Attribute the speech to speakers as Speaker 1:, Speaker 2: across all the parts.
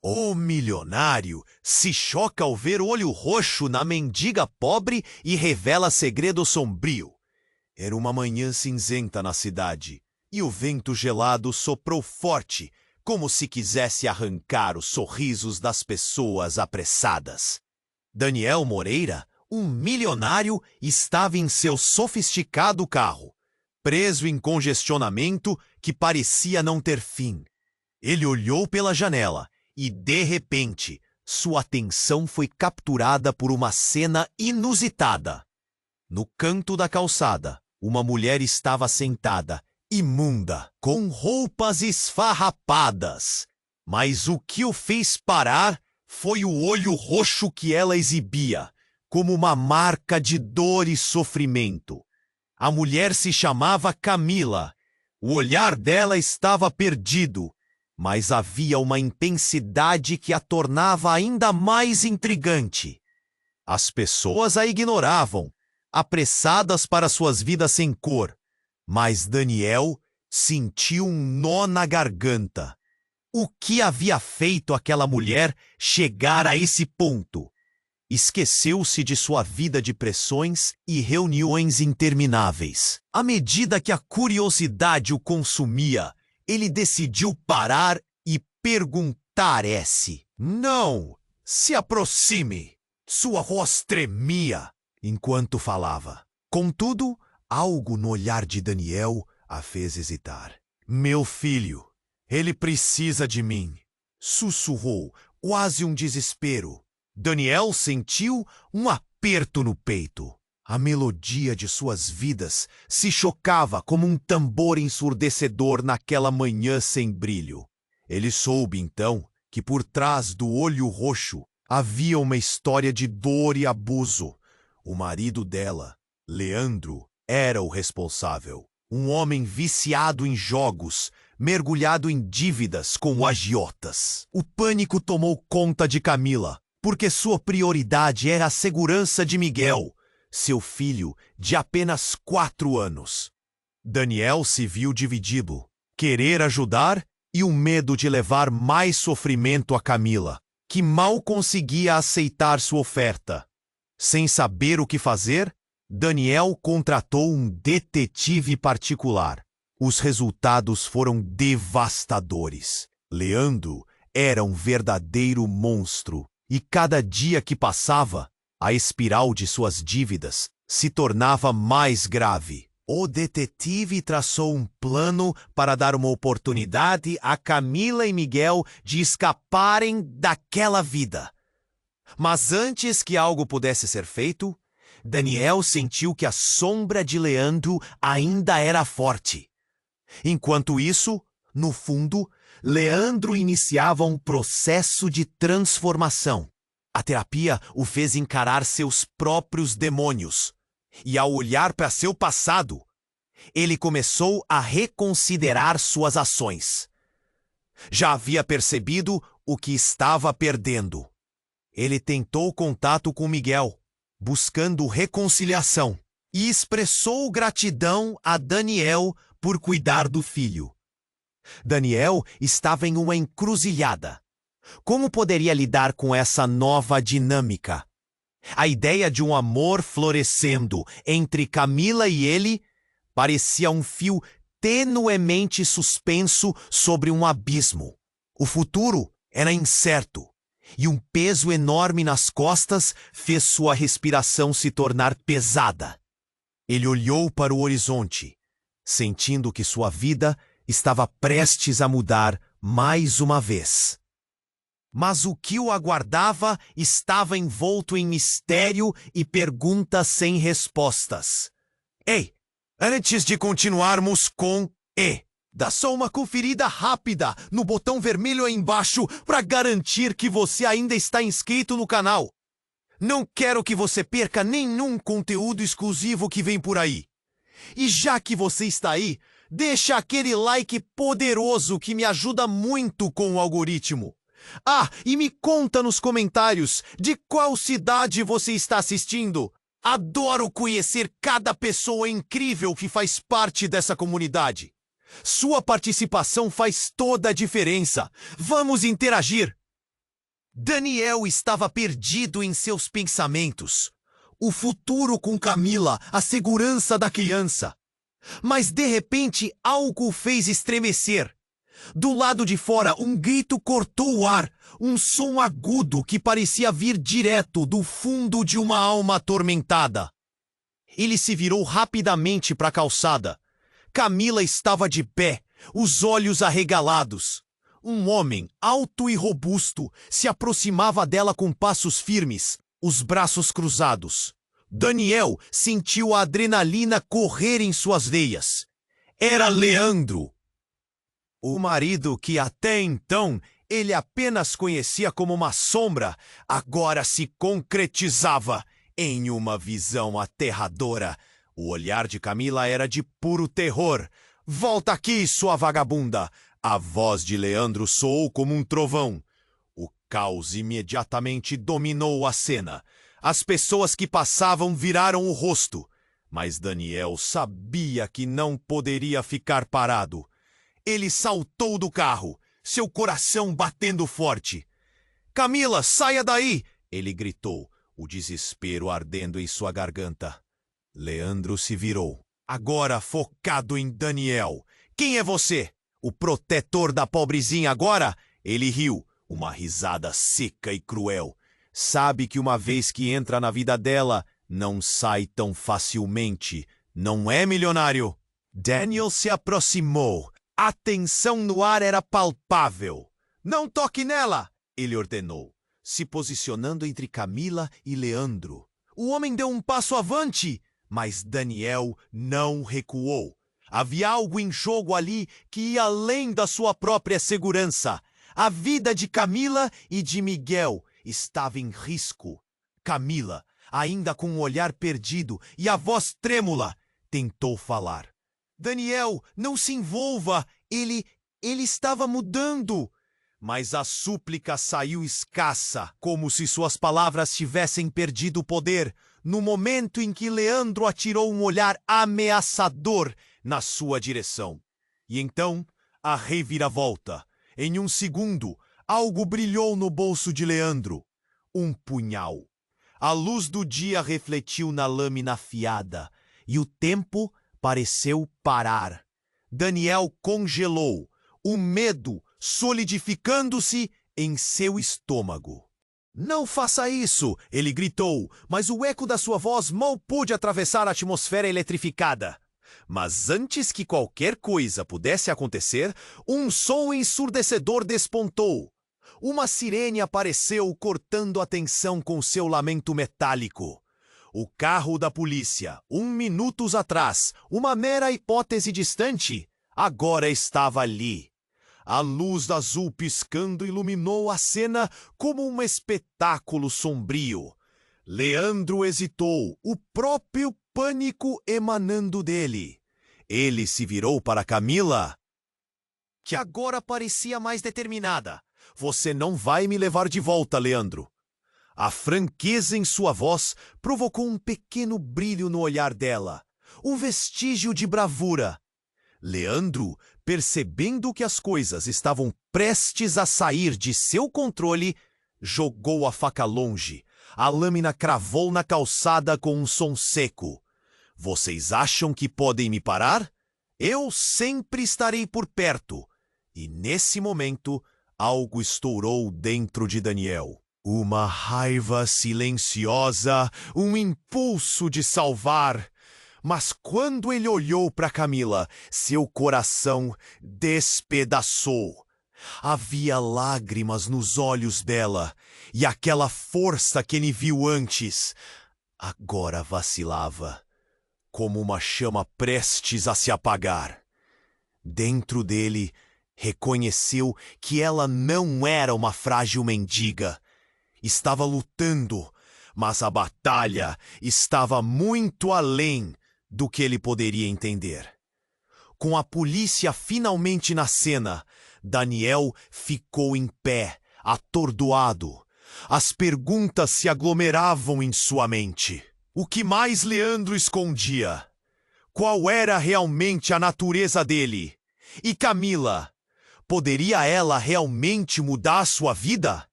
Speaker 1: O milionário se choca ao ver olho roxo na mendiga pobre e revela segredo sombrio. Era uma manhã cinzenta na cidade, e o vento gelado soprou forte, como se quisesse arrancar os sorrisos das pessoas apressadas. Daniel Moreira, um milionário, estava em seu sofisticado carro, preso em congestionamento que parecia não ter fim. Ele olhou pela janela e, de repente, sua atenção foi capturada por uma cena inusitada. No canto da calçada, uma mulher estava sentada, imunda, com roupas esfarrapadas. Mas o que o fez parar foi o olho roxo que ela exibia, como uma marca de dor e sofrimento. A mulher se chamava Camila. O olhar dela estava perdido, mas havia uma intensidade que a tornava ainda mais intrigante. As pessoas a ignoravam, apressadas para suas vidas sem cor, mas Daniel sentiu um nó na garganta. O que havia feito aquela mulher chegar a esse ponto? Esqueceu-se de sua vida de pressões e reuniões intermináveis. À medida que a curiosidade o consumia, ele decidiu parar e perguntar-se. Não, se aproxime. Sua voz tremia enquanto falava. Contudo, algo no olhar de Daniel a fez hesitar. Meu filho, ele precisa de mim, sussurrou, quase um desespero. Daniel sentiu um aperto no peito. A melodia de suas vidas se chocava como um tambor ensurdecedor naquela manhã sem brilho. Ele soube, então, que por trás do olho roxo havia uma história de dor e abuso. O marido dela, Leandro, era o responsável. Um homem viciado em jogos, mergulhado em dívidas com agiotas. O pânico tomou conta de Camila, porque sua prioridade era a segurança de Miguel, seu filho de apenas 4 anos. Daniel se viu dividido, querer ajudar e o medo de levar mais sofrimento a Camila, que mal conseguia aceitar sua oferta. Sem saber o que fazer, Daniel contratou um detetive particular. Os resultados foram devastadores. Leandro era um verdadeiro monstro, e cada dia que passava, a espiral de suas dívidas se tornava mais grave. O detetive traçou um plano para dar uma oportunidade a Camila e Miguel de escaparem daquela vida. Mas antes que algo pudesse ser feito, Daniel sentiu que a sombra de Leandro ainda era forte. Enquanto isso, no fundo, Leandro iniciava um processo de transformação. A terapia o fez encarar seus próprios demônios. E ao olhar para seu passado, ele começou a reconsiderar suas ações. Já havia percebido o que estava perdendo. Ele tentou contato com Miguel, buscando reconciliação, e expressou gratidão a Daniel por cuidar do filho. Daniel estava em uma encruzilhada. Como poderia lidar com essa nova dinâmica? A ideia de um amor florescendo entre Camila e ele parecia um fio tenuemente suspenso sobre um abismo. O futuro era incerto, e um peso enorme nas costas fez sua respiração se tornar pesada. Ele olhou para o horizonte, sentindo que sua vida estava prestes a mudar mais uma vez. Mas o que o aguardava estava envolto em mistério e perguntas sem respostas. Ei, antes de continuarmos dá só uma conferida rápida no botão vermelho aí embaixo para garantir que você ainda está inscrito no canal. Não quero que você perca nenhum conteúdo exclusivo que vem por aí. E já que você está aí, deixa aquele like poderoso que me ajuda muito com o algoritmo. Ah, e me conta nos comentários de qual cidade você está assistindo. Adoro conhecer cada pessoa incrível que faz parte dessa comunidade. Sua participação faz toda a diferença. Vamos interagir! Daniel estava perdido em seus pensamentos. O futuro com Camila, a segurança da criança. Mas de repente algo o fez estremecer. Do lado de fora, um grito cortou o ar, um som agudo que parecia vir direto do fundo de uma alma atormentada. Ele se virou rapidamente para a calçada. Camila estava de pé, os olhos arregalados. Um homem, alto e robusto, se aproximava dela com passos firmes, os braços cruzados. Daniel sentiu a adrenalina correr em suas veias. Era Leandro. O marido que até então ele apenas conhecia como uma sombra, agora se concretizava em uma visão aterradora. O olhar de Camila era de puro terror. "Volta aqui, sua vagabunda!" A voz de Leandro soou como um trovão. O caos imediatamente dominou a cena. As pessoas que passavam viraram o rosto. Mas Daniel sabia que não poderia ficar parado. Ele saltou do carro, seu coração batendo forte. "Camila, saia daí!" ele gritou, o desespero ardendo em sua garganta. Leandro se virou, agora focado em Daniel. "Quem é você? O protetor da pobrezinha agora?" Ele riu, uma risada seca e cruel. "Sabe que uma vez que entra na vida dela, não sai tão facilmente, não é, milionário?" Daniel se aproximou. A tensão no ar era palpável. "Não toque nela!" ele ordenou, se posicionando entre Camila e Leandro. O homem deu um passo avante, mas Daniel não recuou. Havia algo em jogo ali que ia além da sua própria segurança. A vida de Camila e de Miguel estava em risco. Camila, ainda com o olhar perdido e a voz trêmula, tentou falar. "Daniel, não se envolva, ele estava mudando." Mas a súplica saiu escassa, como se suas palavras tivessem perdido o poder, no momento em que Leandro atirou um olhar ameaçador na sua direção. E então, a reviravolta. Em um segundo, algo brilhou no bolso de Leandro. Um punhal. A luz do dia refletiu na lâmina afiada, e o tempo pareceu parar. Daniel congelou, o medo solidificando-se em seu estômago. "Não faça isso!" ele gritou, mas o eco da sua voz mal pôde atravessar a atmosfera eletrificada. Mas antes que qualquer coisa pudesse acontecer, um som ensurdecedor despontou. Uma sirene apareceu cortando a tensão com seu lamento metálico. O carro da polícia, minutos atrás, uma mera hipótese distante, agora estava ali. A luz azul piscando iluminou a cena como um espetáculo sombrio. Leandro hesitou, o próprio pânico emanando dele. Ele se virou para Camila, que agora parecia mais determinada. "Você não vai me levar de volta, Leandro." A franqueza em sua voz provocou um pequeno brilho no olhar dela, um vestígio de bravura. Leandro, percebendo que as coisas estavam prestes a sair de seu controle, jogou a faca longe. A lâmina cravou na calçada com um som seco. "Vocês acham que podem me parar? Eu sempre estarei por perto." E nesse momento, algo estourou dentro de Daniel. Uma raiva silenciosa, um impulso de salvar. Mas quando ele olhou para Camila, seu coração despedaçou. Havia lágrimas nos olhos dela, e aquela força que ele viu antes, agora vacilava, como uma chama prestes a se apagar. Dentro dele, reconheceu que ela não era uma frágil mendiga. Estava lutando, mas a batalha estava muito além do que ele poderia entender. Com a polícia finalmente na cena, Daniel ficou em pé, atordoado. As perguntas se aglomeravam em sua mente. O que mais Leandro escondia? Qual era realmente a natureza dele? E Camila, poderia ela realmente mudar sua vida?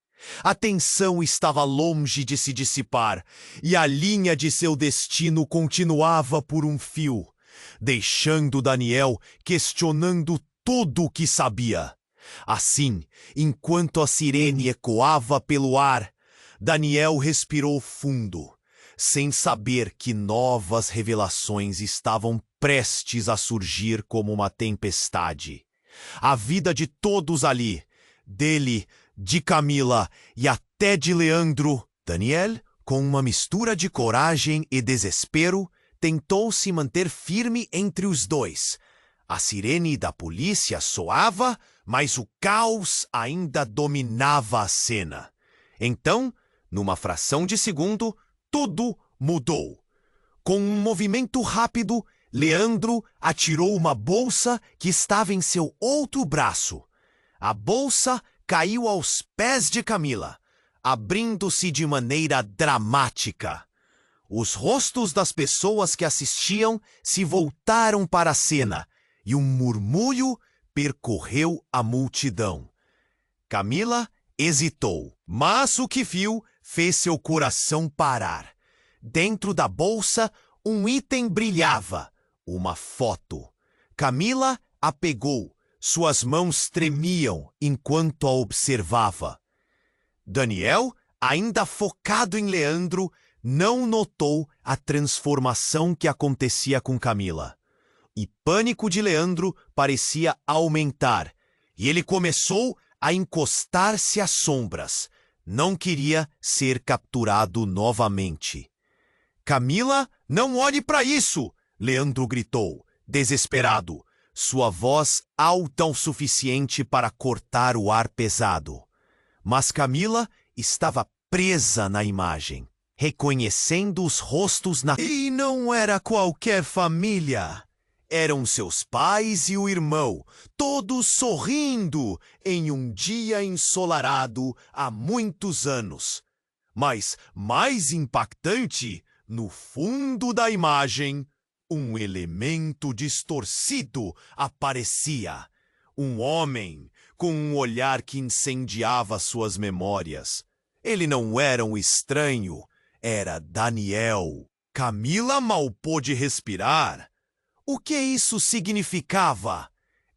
Speaker 1: A tensão estava longe de se dissipar, e a linha de seu destino continuava por um fio, deixando Daniel questionando tudo o que sabia. Assim, enquanto a sirene ecoava pelo ar, Daniel respirou fundo, sem saber que novas revelações estavam prestes a surgir como uma tempestade. A vida de todos ali, dele, de Camila e até de Leandro. Daniel, com uma mistura de coragem e desespero, tentou se manter firme entre os dois. A sirene da polícia soava, mas o caos ainda dominava a cena. Então, numa fração de segundo, tudo mudou. Com um movimento rápido, Leandro atirou uma bolsa que estava em seu outro braço. A bolsa caiu aos pés de Camila, abrindo-se de maneira dramática. Os rostos das pessoas que assistiam se voltaram para a cena e um murmúrio percorreu a multidão. Camila hesitou, mas o que viu fez seu coração parar. Dentro da bolsa, um item brilhava, uma foto. Camila a pegou. Suas mãos tremiam enquanto a observava. Daniel, ainda focado em Leandro, não notou a transformação que acontecia com Camila. E pânico de Leandro parecia aumentar, e ele começou a encostar-se às sombras. Não queria ser capturado novamente. Camila, não olhe para isso! Leandro gritou, desesperado, sua voz alta o suficiente para cortar o ar pesado. Mas Camila estava presa na imagem, reconhecendo os rostos na... E não era qualquer família. Eram seus pais e o irmão, todos sorrindo em um dia ensolarado há muitos anos. Mas, mais impactante, no fundo da imagem, um elemento distorcido aparecia. Um homem com um olhar que incendiava suas memórias. Ele não era um estranho, era Daniel. Camila mal pôde respirar. O que isso significava?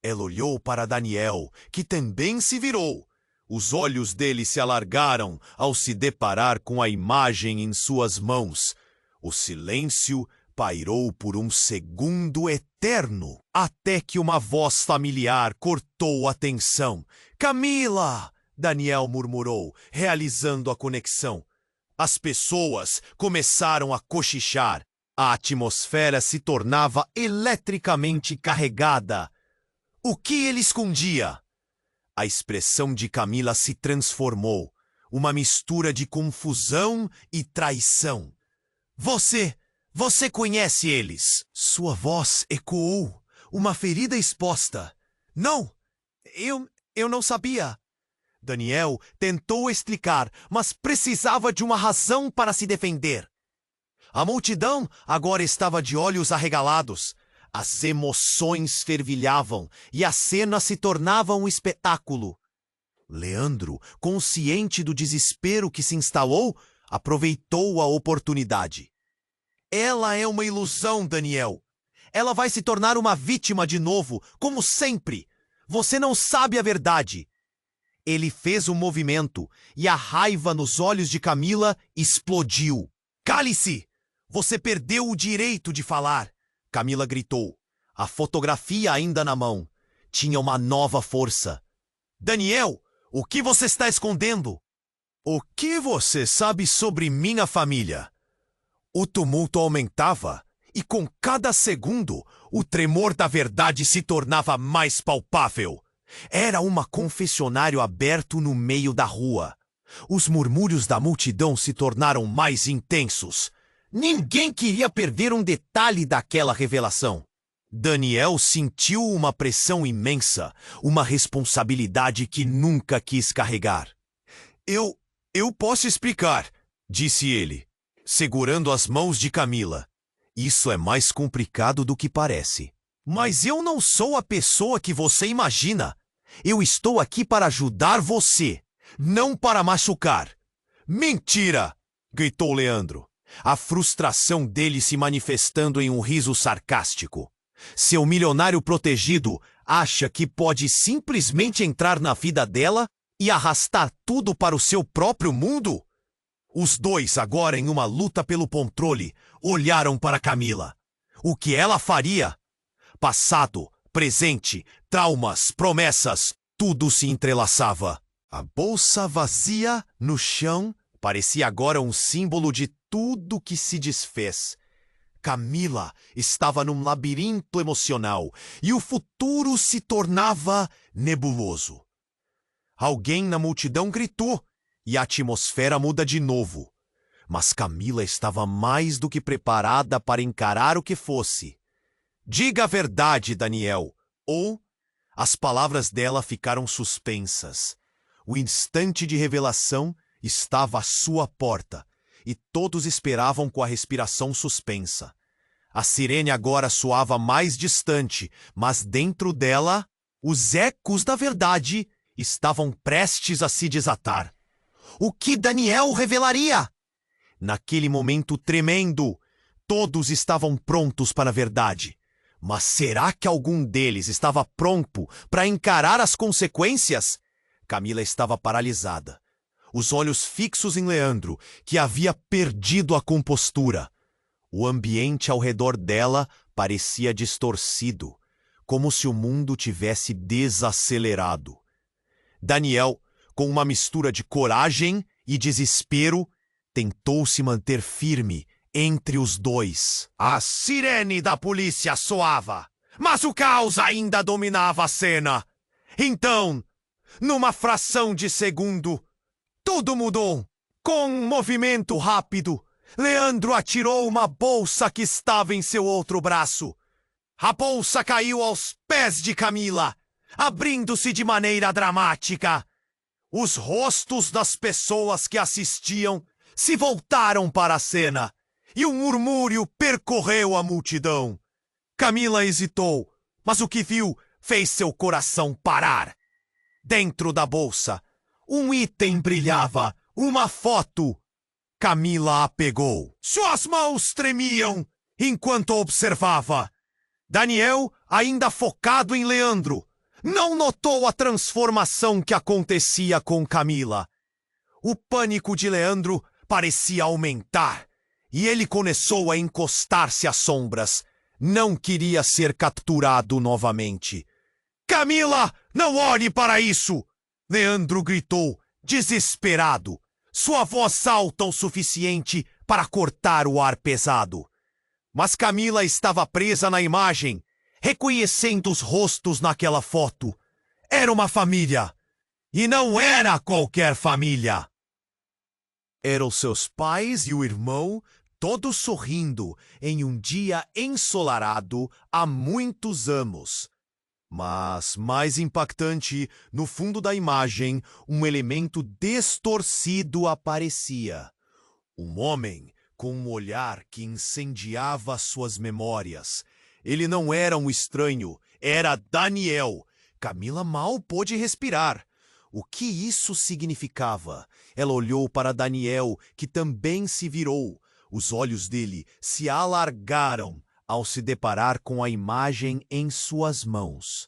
Speaker 1: Ela olhou para Daniel, que também se virou. Os olhos dele se alargaram ao se deparar com a imagem em suas mãos. O silêncio pairou por um segundo eterno, até que uma voz familiar cortou a tensão. Camila! Daniel murmurou, realizando a conexão. As pessoas começaram a cochichar. A atmosfera se tornava eletricamente carregada. O que ele escondia? A expressão de Camila se transformou, uma mistura de confusão e traição. Você conhece eles? Sua voz ecoou, uma ferida exposta. Não, eu não sabia. Daniel tentou explicar, mas precisava de uma razão para se defender. A multidão agora estava de olhos arregalados. As emoções fervilhavam e a cena se tornava um espetáculo. Leandro, consciente do desespero que se instalou, aproveitou a oportunidade. Ela é uma ilusão, Daniel. Ela vai se tornar uma vítima de novo, como sempre. Você não sabe a verdade. Ele fez um movimento e a raiva nos olhos de Camila explodiu. Cale-se! Você perdeu o direito de falar. Camila gritou, a fotografia ainda na mão. Tinha uma nova força. Daniel, o que você está escondendo? O que você sabe sobre minha família? O tumulto aumentava, e com cada segundo, o tremor da verdade se tornava mais palpável. Era um confessionário aberto no meio da rua. Os murmúrios da multidão se tornaram mais intensos. Ninguém queria perder um detalhe daquela revelação. Daniel sentiu uma pressão imensa, uma responsabilidade que nunca quis carregar. Eu posso explicar, disse ele, segurando as mãos de Camila. Isso é mais complicado do que parece. Mas eu não sou a pessoa que você imagina. Eu estou aqui para ajudar você. Não para machucar. Mentira! Gritou Leandro, a frustração dele se manifestando em um riso sarcástico. Seu milionário protegido acha que pode simplesmente entrar na vida dela e arrastar tudo para o seu próprio mundo? Os dois, agora em uma luta pelo controle, olharam para Camila. O que ela faria? Passado, presente, traumas, promessas, tudo se entrelaçava. A bolsa vazia no chão parecia agora um símbolo de tudo que se desfez. Camila estava num labirinto emocional e o futuro se tornava nebuloso. Alguém na multidão gritou e a atmosfera muda de novo. Mas Camila estava mais do que preparada para encarar o que fosse. Diga a verdade, Daniel, ou... As palavras dela ficaram suspensas. O instante de revelação estava à sua porta, e todos esperavam com a respiração suspensa. A sirene agora soava mais distante, mas dentro dela, os ecos da verdade estavam prestes a se desatar. O que Daniel revelaria? Naquele momento tremendo, todos estavam prontos para a verdade. Mas será que algum deles estava pronto para encarar as consequências? Camila estava paralisada, os olhos fixos em Leandro, que havia perdido a compostura. O ambiente ao redor dela parecia distorcido, como se o mundo tivesse desacelerado. Daniel, com uma mistura de coragem e desespero, tentou se manter firme entre os dois. A sirene da polícia soava, mas o caos ainda dominava a cena. Então, numa fração de segundo, tudo mudou. Com um movimento rápido, Leandro atirou uma bolsa que estava em seu outro braço. A bolsa caiu aos pés de Camila, abrindo-se de maneira dramática. Os rostos das pessoas que assistiam se voltaram para a cena e um murmúrio percorreu a multidão. Camila hesitou, mas o que viu fez seu coração parar. Dentro da bolsa, um item brilhava, uma foto. Camila a pegou. Suas mãos tremiam enquanto observava. Daniel, ainda focado em Leandro, não notou a transformação que acontecia com Camila. O pânico de Leandro parecia aumentar e ele começou a encostar-se às sombras. Não queria ser capturado novamente. Camila, não olhe para isso! Leandro gritou, desesperado, sua voz alta o suficiente para cortar o ar pesado. Mas Camila estava presa na imagem, reconhecendo os rostos naquela foto. Era uma família. E não era qualquer família. Eram seus pais e o irmão, todos sorrindo em um dia ensolarado há muitos anos. Mas, mais impactante, no fundo da imagem, um elemento distorcido aparecia. Um homem com um olhar que incendiava suas memórias. Ele não era um estranho, era Daniel. Camila mal pôde respirar. O que isso significava? Ela olhou para Daniel, que também se virou. Os olhos dele se alargaram ao se deparar com a imagem em suas mãos.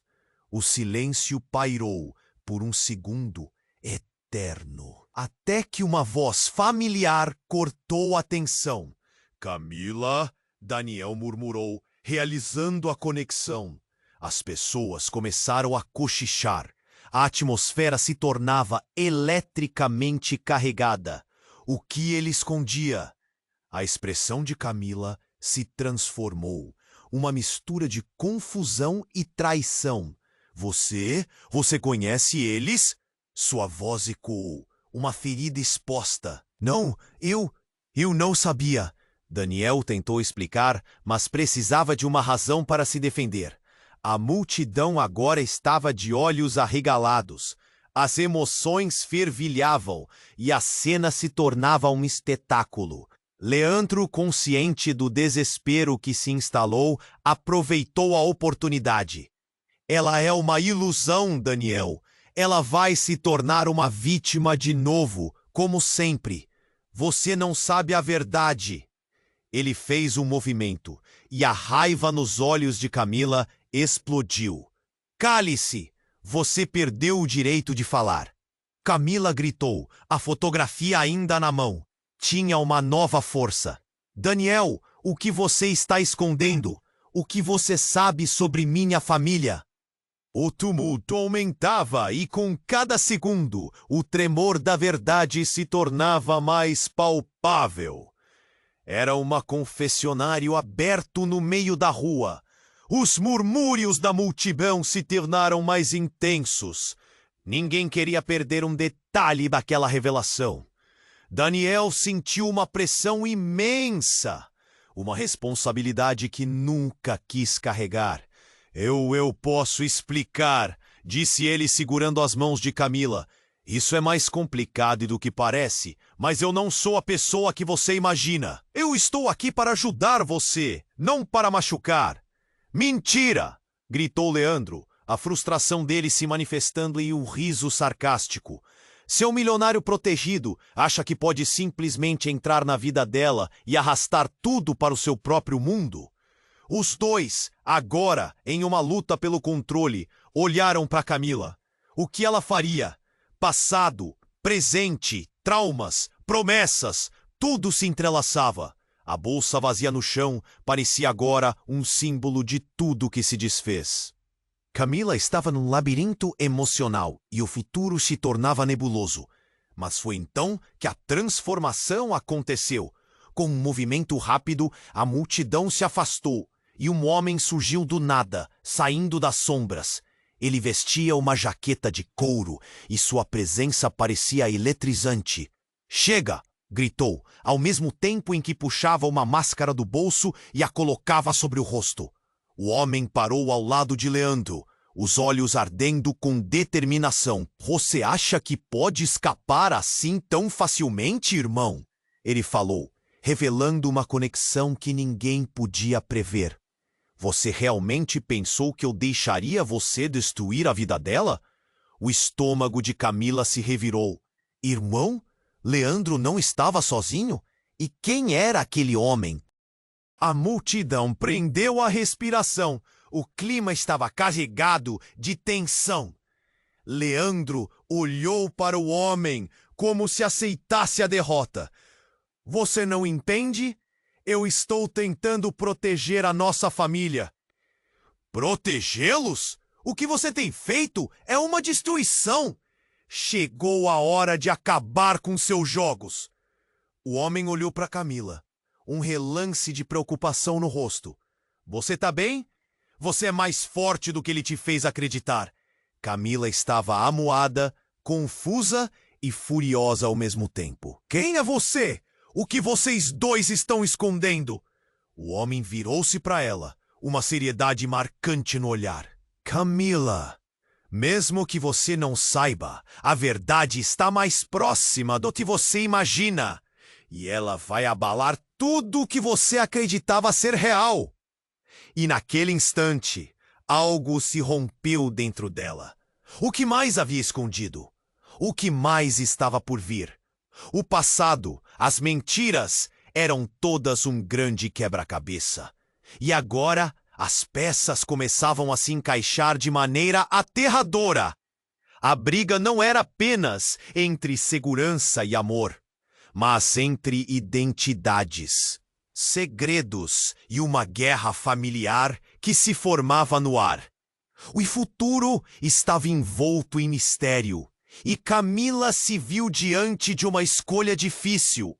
Speaker 1: O silêncio pairou por um segundo eterno, até que uma voz familiar cortou a tensão. Camila, Daniel murmurou, realizando a conexão. As pessoas começaram a cochichar. A atmosfera se tornava eletricamente carregada. O que ele escondia? A expressão de Camila se transformou. Uma mistura de confusão e traição. Você conhece eles? Sua voz ecoou. Uma ferida exposta. Não, eu não sabia. Daniel tentou explicar, mas precisava de uma razão para se defender. A multidão agora estava de olhos arregalados. As emoções fervilhavam e a cena se tornava um espetáculo. Leandro, consciente do desespero que se instalou, aproveitou a oportunidade. Ela é uma ilusão, Daniel. ela vai se tornar uma vítima de novo, como sempre. Você não sabe a verdade. Ele fez um movimento, e a raiva nos olhos de Camila explodiu. Cale-se! Você perdeu o direito de falar. Camila gritou, a fotografia ainda na mão. Tinha uma nova força. Daniel, o que você está escondendo? O que você sabe sobre minha família? O tumulto aumentava e com cada segundo o tremor da verdade se tornava mais palpável. Era um confessionário aberto no meio da rua. Os murmúrios da multidão se tornaram mais intensos. Ninguém queria perder um detalhe daquela revelação. Daniel sentiu uma pressão imensa, uma responsabilidade que nunca quis carregar. Eu posso explicar, disse ele segurando as mãos de Camila. Isso é mais complicado do que parece, mas eu não sou a pessoa que você imagina. Eu estou aqui para ajudar você, não para machucar. Mentira! Gritou Leandro, a frustração dele se manifestando em um riso sarcástico. Seu milionário protegido acha que pode simplesmente entrar na vida dela e arrastar tudo para o seu próprio mundo? Os dois, agora, em uma luta pelo controle, olharam para Camila. O que ela faria? Passado, presente, traumas, promessas, tudo se entrelaçava. A bolsa vazia no chão parecia agora um símbolo de tudo que se desfez. Camila estava num labirinto emocional e o futuro se tornava nebuloso. Mas foi então que a transformação aconteceu. Com um movimento rápido, a multidão se afastou e um homem surgiu do nada, saindo das sombras. Ele vestia uma jaqueta de couro e sua presença parecia eletrizante. Chega! Gritou, ao mesmo tempo em que puxava uma máscara do bolso e a colocava sobre o rosto. O homem parou ao lado de Leandro, os olhos ardendo com determinação. Você acha que pode escapar assim tão facilmente, irmão? Ele falou, revelando uma conexão que ninguém podia prever. Você realmente pensou que eu deixaria você destruir a vida dela? O estômago de Camila se revirou. Irmão? Leandro não estava sozinho? E quem era aquele homem? A multidão prendeu a respiração. O clima estava carregado de tensão. Leandro olhou para o homem como se aceitasse a derrota. Você não entende? Eu estou tentando proteger a nossa família. Protegê-los? O que você tem feito é uma destruição. Chegou a hora de acabar com seus jogos. O homem olhou para Camila, um relance de preocupação no rosto. Você tá bem? Você é mais forte do que ele te fez acreditar. Camila estava amuada, confusa e furiosa ao mesmo tempo. Quem é você? O que vocês dois estão escondendo? O homem virou-se para ela, uma seriedade marcante no olhar. Camila, mesmo que você não saiba, a verdade está mais próxima do que você imagina. E ela vai abalar tudo o que você acreditava ser real. E naquele instante, algo se rompeu dentro dela. O que mais havia escondido? O que mais estava por vir? O passado, as mentiras, eram todas um grande quebra-cabeça. E agora, as peças começavam a se encaixar de maneira aterradora. A briga não era apenas entre segurança e amor, mas entre identidades, segredos e uma guerra familiar que se formava no ar. O futuro estava envolto em mistério, e Camila se viu diante de uma escolha difícil,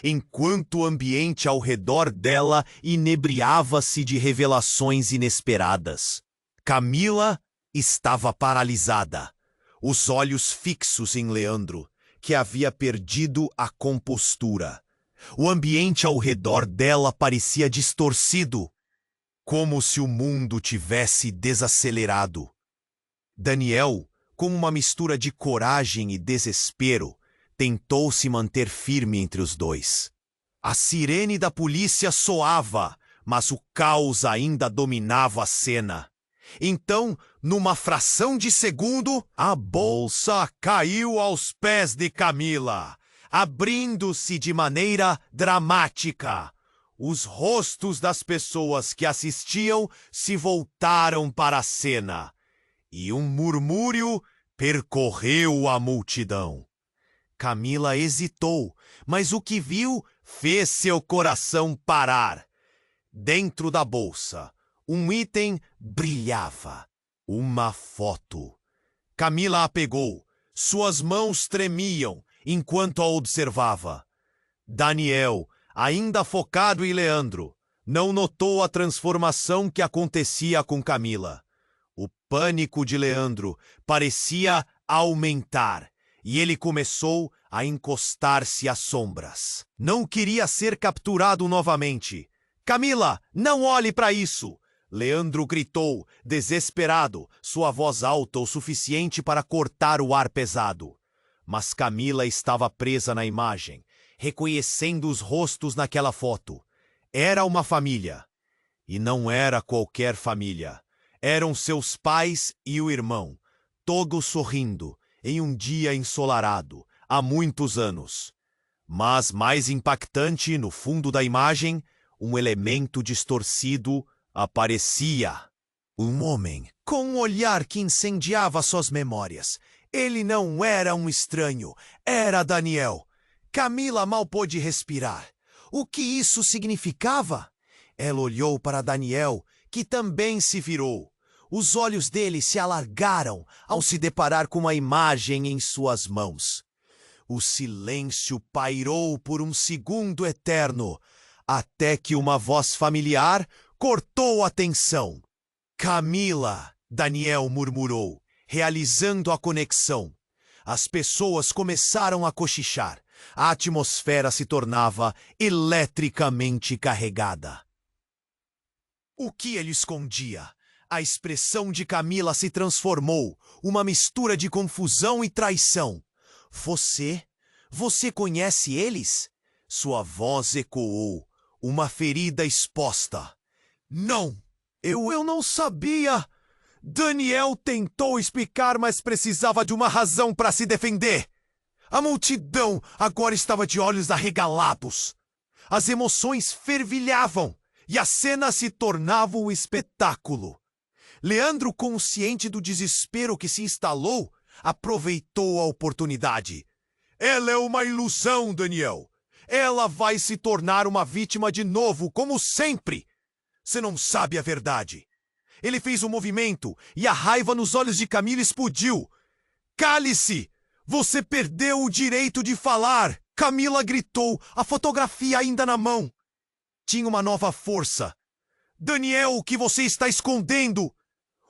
Speaker 1: enquanto o ambiente ao redor dela inebriava-se de revelações inesperadas. Camila estava paralisada, os olhos fixos em Leandro, que havia perdido a compostura. O ambiente ao redor dela parecia distorcido, como se o mundo tivesse desacelerado. Daniel, com uma mistura de coragem e desespero, tentou se manter firme entre os dois. A sirene da polícia soava, mas o caos ainda dominava a cena. Então, numa fração de segundo, a bolsa caiu aos pés de Camila, abrindo-se de maneira dramática. Os rostos das pessoas que assistiam se voltaram para a cena, e um murmúrio percorreu a multidão. Camila hesitou, mas o que viu fez seu coração parar. Dentro da bolsa, um item brilhava. Uma foto. Camila a pegou. Suas mãos tremiam enquanto a observava. Daniel, ainda focado em Leandro, não notou a transformação que acontecia com Camila. O pânico de Leandro parecia aumentar e ele começou a encostar-se às sombras. Não queria ser capturado novamente. Camila, não olhe para isso! Leandro gritou, desesperado, sua voz alta o suficiente para cortar o ar pesado. Mas Camila estava presa na imagem, reconhecendo os rostos naquela foto. Era uma família. E não era qualquer família. Eram seus pais e o irmão, todos sorrindo, em um dia ensolarado, há muitos anos. Mas mais impactante, no fundo da imagem, um elemento distorcido aparecia. Um homem, com um olhar que incendiava suas memórias. Ele não era um estranho, era Daniel. Camila mal pôde respirar. O que isso significava? Ela olhou para Daniel, que também se virou. Os olhos dele se alargaram ao se deparar com a imagem em suas mãos. O silêncio pairou por um segundo eterno, até que uma voz familiar cortou a tensão. Camila, Daniel murmurou, realizando a conexão. As pessoas começaram a cochichar. A atmosfera se tornava eletricamente carregada. O que ele escondia? A expressão de Camila se transformou, uma mistura de confusão e traição. Você conhece eles? Sua voz ecoou, uma ferida exposta. Não, eu não sabia. Daniel tentou explicar, mas precisava de uma razão para se defender. A multidão agora estava de olhos arregalados. As emoções fervilhavam e a cena se tornava um espetáculo. Leandro, consciente do desespero que se instalou, aproveitou a oportunidade. Ela é uma ilusão, Daniel. Ela vai se tornar uma vítima de novo, como sempre. Você não sabe a verdade. Ele fez um movimento e a raiva nos olhos de Camila explodiu. Cale-se! Você perdeu o direito de falar! Camila gritou, a fotografia ainda na mão. Tinha uma nova força. Daniel, o que você está escondendo?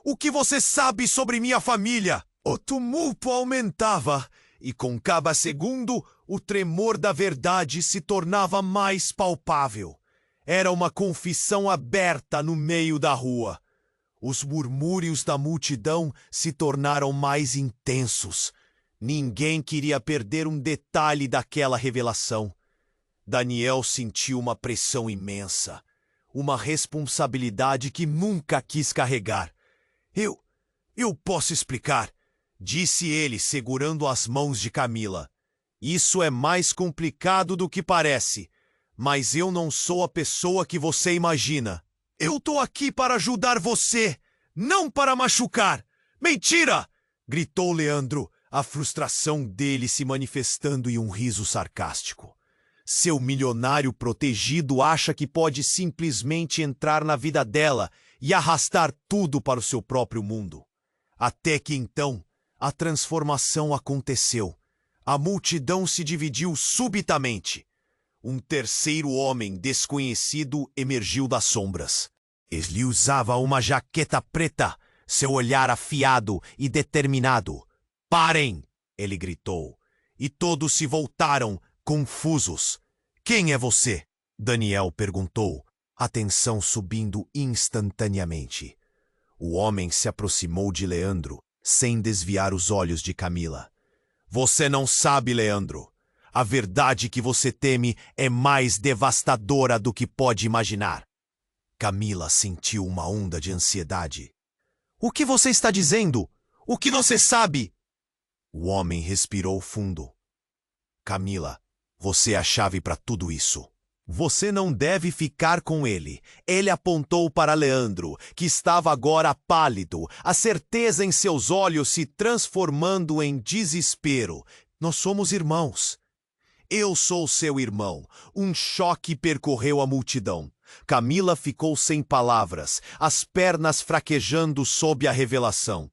Speaker 1: O que você sabe sobre minha família? O tumulto aumentava, e com cada segundo, o tremor da verdade se tornava mais palpável. Era uma confissão aberta no meio da rua. Os murmúrios da multidão se tornaram mais intensos. Ninguém queria perder um detalhe daquela revelação. Daniel sentiu uma pressão imensa, uma responsabilidade que nunca quis carregar. Eu posso explicar, disse ele, segurando as mãos de Camila. Isso é mais complicado do que parece, mas eu não sou a pessoa que você imagina. Eu tô aqui para ajudar você, não para machucar. Mentira! Gritou Leandro, a frustração dele se manifestando em um riso sarcástico. Seu milionário protegido acha que pode simplesmente entrar na vida dela e arrastar tudo para o seu próprio mundo. Até que então, a transformação aconteceu. A multidão se dividiu subitamente. Um terceiro homem desconhecido emergiu das sombras. Ele usava uma jaqueta preta, seu olhar afiado e determinado. Parem! Ele gritou. E todos se voltaram, confusos. Quem é você? Daniel perguntou, a tensão subindo instantaneamente. O homem se aproximou de Leandro, sem desviar os olhos de Camila. Você não sabe, Leandro. A verdade que você teme é mais devastadora do que pode imaginar. Camila sentiu uma onda de ansiedade. O que você está dizendo? O que você sabe? O homem respirou fundo. Camila, você é a chave para tudo isso. Você não deve ficar com ele. Ele apontou para Leandro, que estava agora pálido, a certeza em seus olhos se transformando em desespero. Nós somos irmãos. Eu sou seu irmão. Um choque percorreu a multidão. Camila ficou sem palavras, as pernas fraquejando sob a revelação.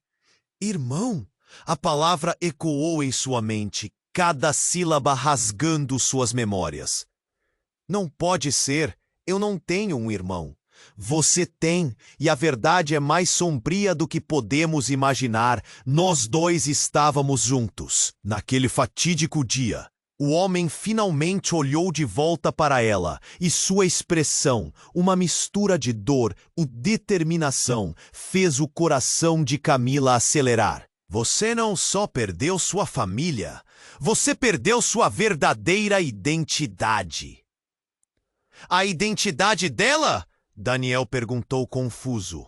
Speaker 1: Irmão? A palavra ecoou em sua mente, cada sílaba rasgando suas memórias. Não pode ser, eu não tenho um irmão. Você tem, e a verdade é mais sombria do que podemos imaginar. Nós dois estávamos juntos, naquele fatídico dia. O homem finalmente olhou de volta para ela, e sua expressão, uma mistura de dor e determinação, fez o coração de Camila acelerar. Você não só perdeu sua família, você perdeu sua verdadeira identidade. A identidade dela? Daniel perguntou confuso.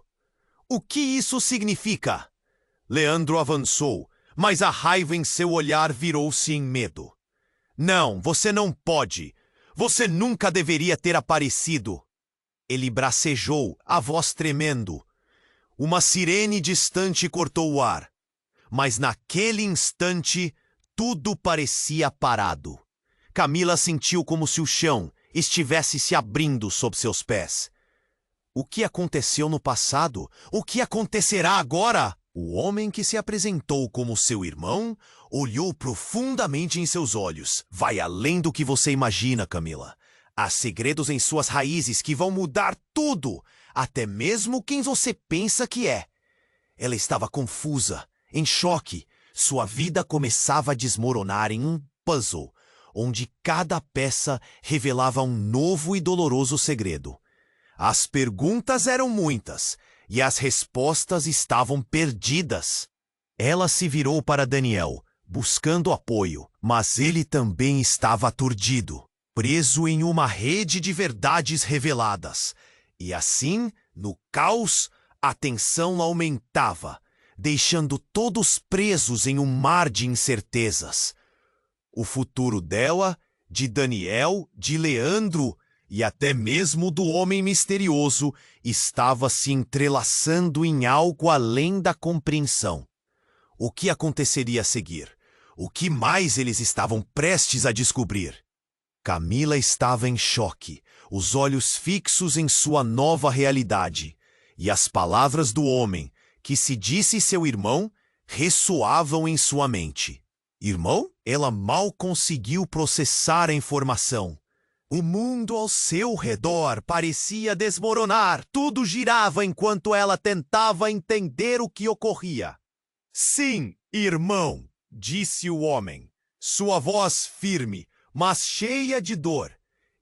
Speaker 1: O que isso significa? Leandro avançou, mas a raiva em seu olhar virou-se em medo. Não, você não pode. Você nunca deveria ter aparecido. Ele bracejou, a voz tremendo. Uma sirene distante cortou o ar. Mas naquele instante, tudo parecia parado. Camila sentiu como se o chão estivesse se abrindo sob seus pés. O que aconteceu no passado? O que acontecerá agora? O homem que se apresentou como seu irmão olhou profundamente em seus olhos. Vai além do que você imagina, Camila. Há segredos em suas raízes que vão mudar tudo, até mesmo quem você pensa que é. Ela estava confusa, em choque. Sua vida começava a desmoronar em um puzzle, onde cada peça revelava um novo e doloroso segredo. As perguntas eram muitas, e as respostas estavam perdidas. Ela se virou para Daniel, buscando apoio, mas ele também estava aturdido, preso em uma rede de verdades reveladas. E assim, no caos, a tensão aumentava, deixando todos presos em um mar de incertezas. O futuro dela, de Daniel, de Leandro e até mesmo do homem misterioso estava se entrelaçando em algo além da compreensão. O que aconteceria a seguir? O que mais eles estavam prestes a descobrir? Camila estava em choque, os olhos fixos em sua nova realidade, e as palavras do homem, que se disse seu irmão, ressoavam em sua mente. Irmão? Ela mal conseguiu processar a informação. O mundo ao seu redor parecia desmoronar. Tudo girava enquanto ela tentava entender o que ocorria. Sim, irmão, disse o homem, sua voz firme, mas cheia de dor.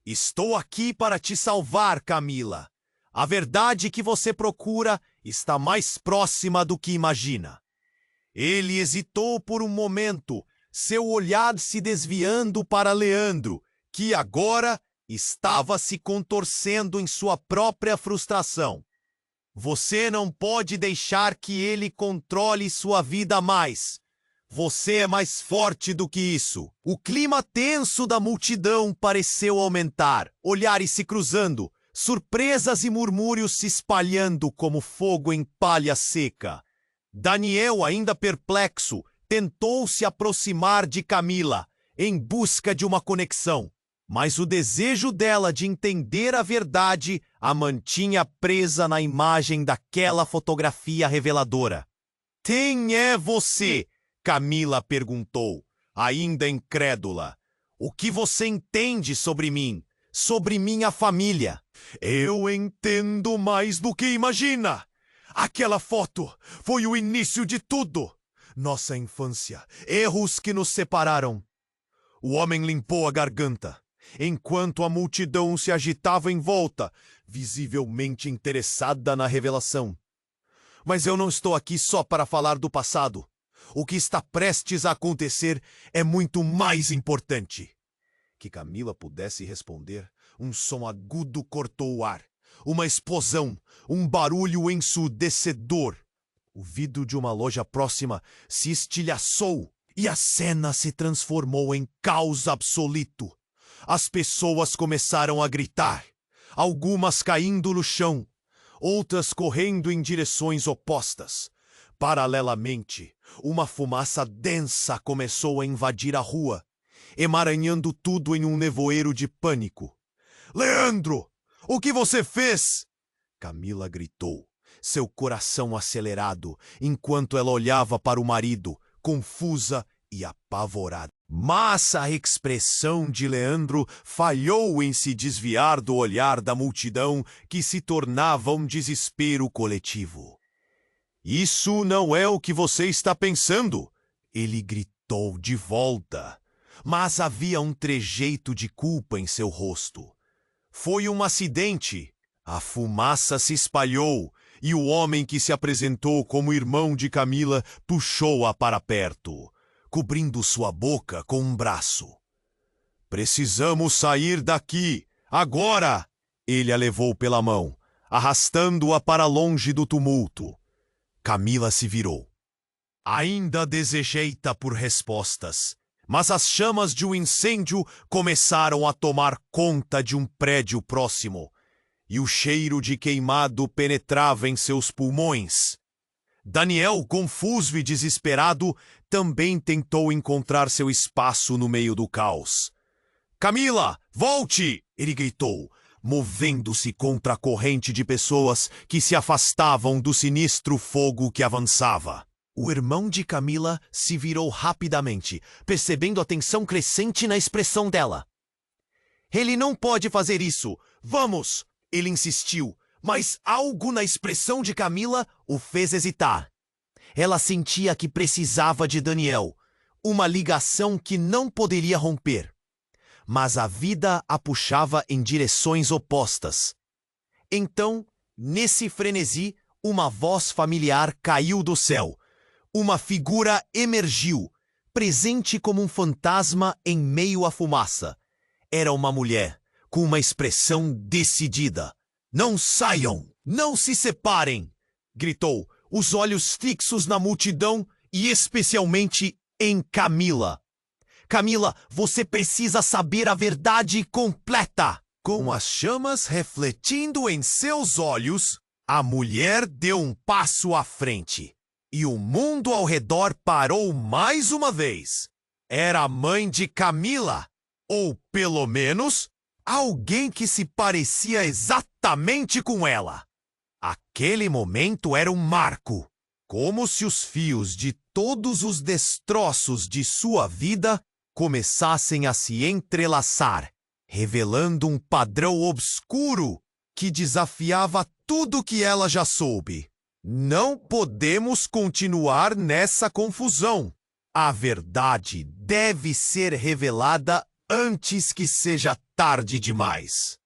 Speaker 1: Estou aqui para te salvar, Camila. A verdade que você procura está mais próxima do que imagina. Ele hesitou por um momento, seu olhar se desviando para Leandro, que agora estava se contorcendo em sua própria frustração. Você não pode deixar que ele controle sua vida mais. Você é mais forte do que isso. O clima tenso da multidão pareceu aumentar, olhares se cruzando, surpresas e murmúrios se espalhando como fogo em palha seca. Daniel, ainda perplexo, tentou se aproximar de Camila, em busca de uma conexão, mas o desejo dela de entender a verdade a mantinha presa na imagem daquela fotografia reveladora. Quem é você? Camila perguntou, ainda incrédula. O que você entende sobre mim? Sobre minha família? Eu entendo mais do que imagina. Aquela foto foi o início de tudo. Nossa infância, erros que nos separaram. O homem limpou a garganta, enquanto a multidão se agitava em volta, visivelmente interessada na revelação. Mas eu não estou aqui só para falar do passado. O que está prestes a acontecer é muito mais importante. Que Camila pudesse responder, um som agudo cortou o ar. Uma explosão, um barulho ensurdecedor. O vidro de uma loja próxima se estilhaçou e a cena se transformou em caos absoluto. As pessoas começaram a gritar, algumas caindo no chão, outras correndo em direções opostas. Paralelamente, uma fumaça densa começou a invadir a rua, emaranhando tudo em um nevoeiro de pânico. Leandro, o que você fez? Camila gritou, seu coração acelerado, enquanto ela olhava para o marido, confusa e apavorada. Mas a expressão de Leandro falhou em se desviar do olhar da multidão, que se tornava um desespero coletivo. Isso não é o que você está pensando, ele gritou de volta. Mas havia um trejeito de culpa em seu rosto. Foi um acidente. A fumaça se espalhou e o homem que se apresentou como irmão de Camila puxou-a para perto, cobrindo sua boca com um braço. Precisamos sair daqui, agora! Ele a levou pela mão, arrastando-a para longe do tumulto. Camila se virou. Ainda desejeita por respostas, mas as chamas de um incêndio começaram a tomar conta de um prédio próximo, e o cheiro de queimado penetrava em seus pulmões. Daniel, confuso e desesperado, também tentou encontrar seu espaço no meio do caos. Camila, volte! Ele gritou, movendo-se contra a corrente de pessoas que se afastavam do sinistro fogo que avançava. O irmão de Camila se virou rapidamente, percebendo a tensão crescente na expressão dela. Ele não pode fazer isso! Vamos! Ele insistiu, mas algo na expressão de Camila o fez hesitar. Ela sentia que precisava de Daniel, uma ligação que não poderia romper. Mas a vida a puxava em direções opostas. Então, nesse frenesi, uma voz familiar caiu do céu. Uma figura emergiu, presente como um fantasma em meio à fumaça. Era uma mulher, com uma expressão decidida. Não saiam! Não se separem! Gritou, os olhos fixos na multidão e especialmente em Camila. Camila, você precisa saber a verdade completa! Com as chamas refletindo em seus olhos, a mulher deu um passo à frente. E o mundo ao redor parou mais uma vez. Era a mãe de Camila, ou pelo menos, alguém que se parecia exatamente com ela. Aquele momento era um marco, como se os fios de todos os destroços de sua vida começassem a se entrelaçar, revelando um padrão obscuro que desafiava tudo que ela já soube. Não podemos continuar nessa confusão. A verdade deve ser revelada antes que seja tarde demais.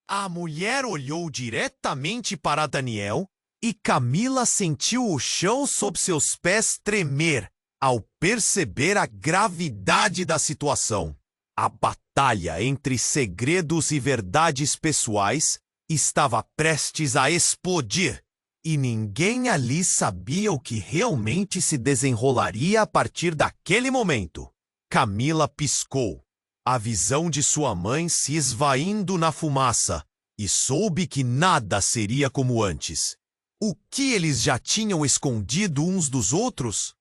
Speaker 1: A mulher olhou diretamente para Daniel e Camila sentiu o chão sob seus pés tremer ao perceber a gravidade da situação. A batalha entre segredos e verdades pessoais estava prestes a explodir. E ninguém ali sabia o que realmente se desenrolaria a partir daquele momento. Camila piscou, a visão de sua mãe se esvaindo na fumaça, e soube que nada seria como antes. O que eles já tinham escondido uns dos outros?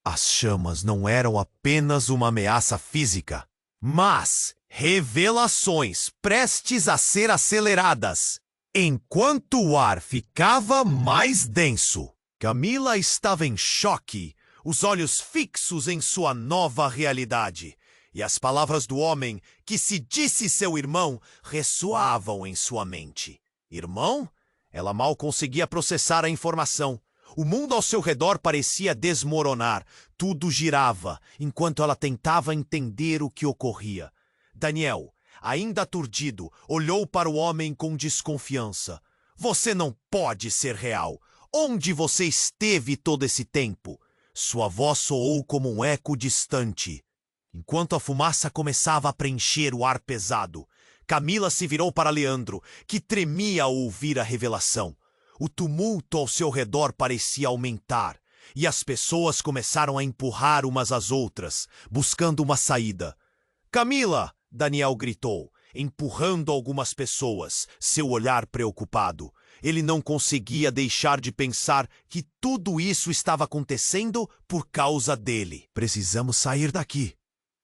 Speaker 1: As chamas não eram apenas uma ameaça física, mas revelações prestes a ser aceleradas. Enquanto o ar ficava mais denso, Camila estava em choque, os olhos fixos em sua nova realidade, e as palavras do homem que se disse seu irmão ressoavam em sua mente. Irmão? Ela mal conseguia processar a informação. O mundo ao seu redor parecia desmoronar. Tudo girava, enquanto ela tentava entender o que ocorria. Daniel, ainda aturdido, olhou para o homem com desconfiança. Você não pode ser real. Onde você esteve todo esse tempo? Sua voz soou como um eco distante. Enquanto a fumaça começava a preencher o ar pesado, Camila se virou para Leandro, que tremia ao ouvir a revelação. O tumulto ao seu redor parecia aumentar, e as pessoas começaram a empurrar umas às outras, buscando uma saída. Camila! Daniel gritou, empurrando algumas pessoas, seu olhar preocupado. Ele não conseguia deixar de pensar que tudo isso estava acontecendo por causa dele. Precisamos sair daqui.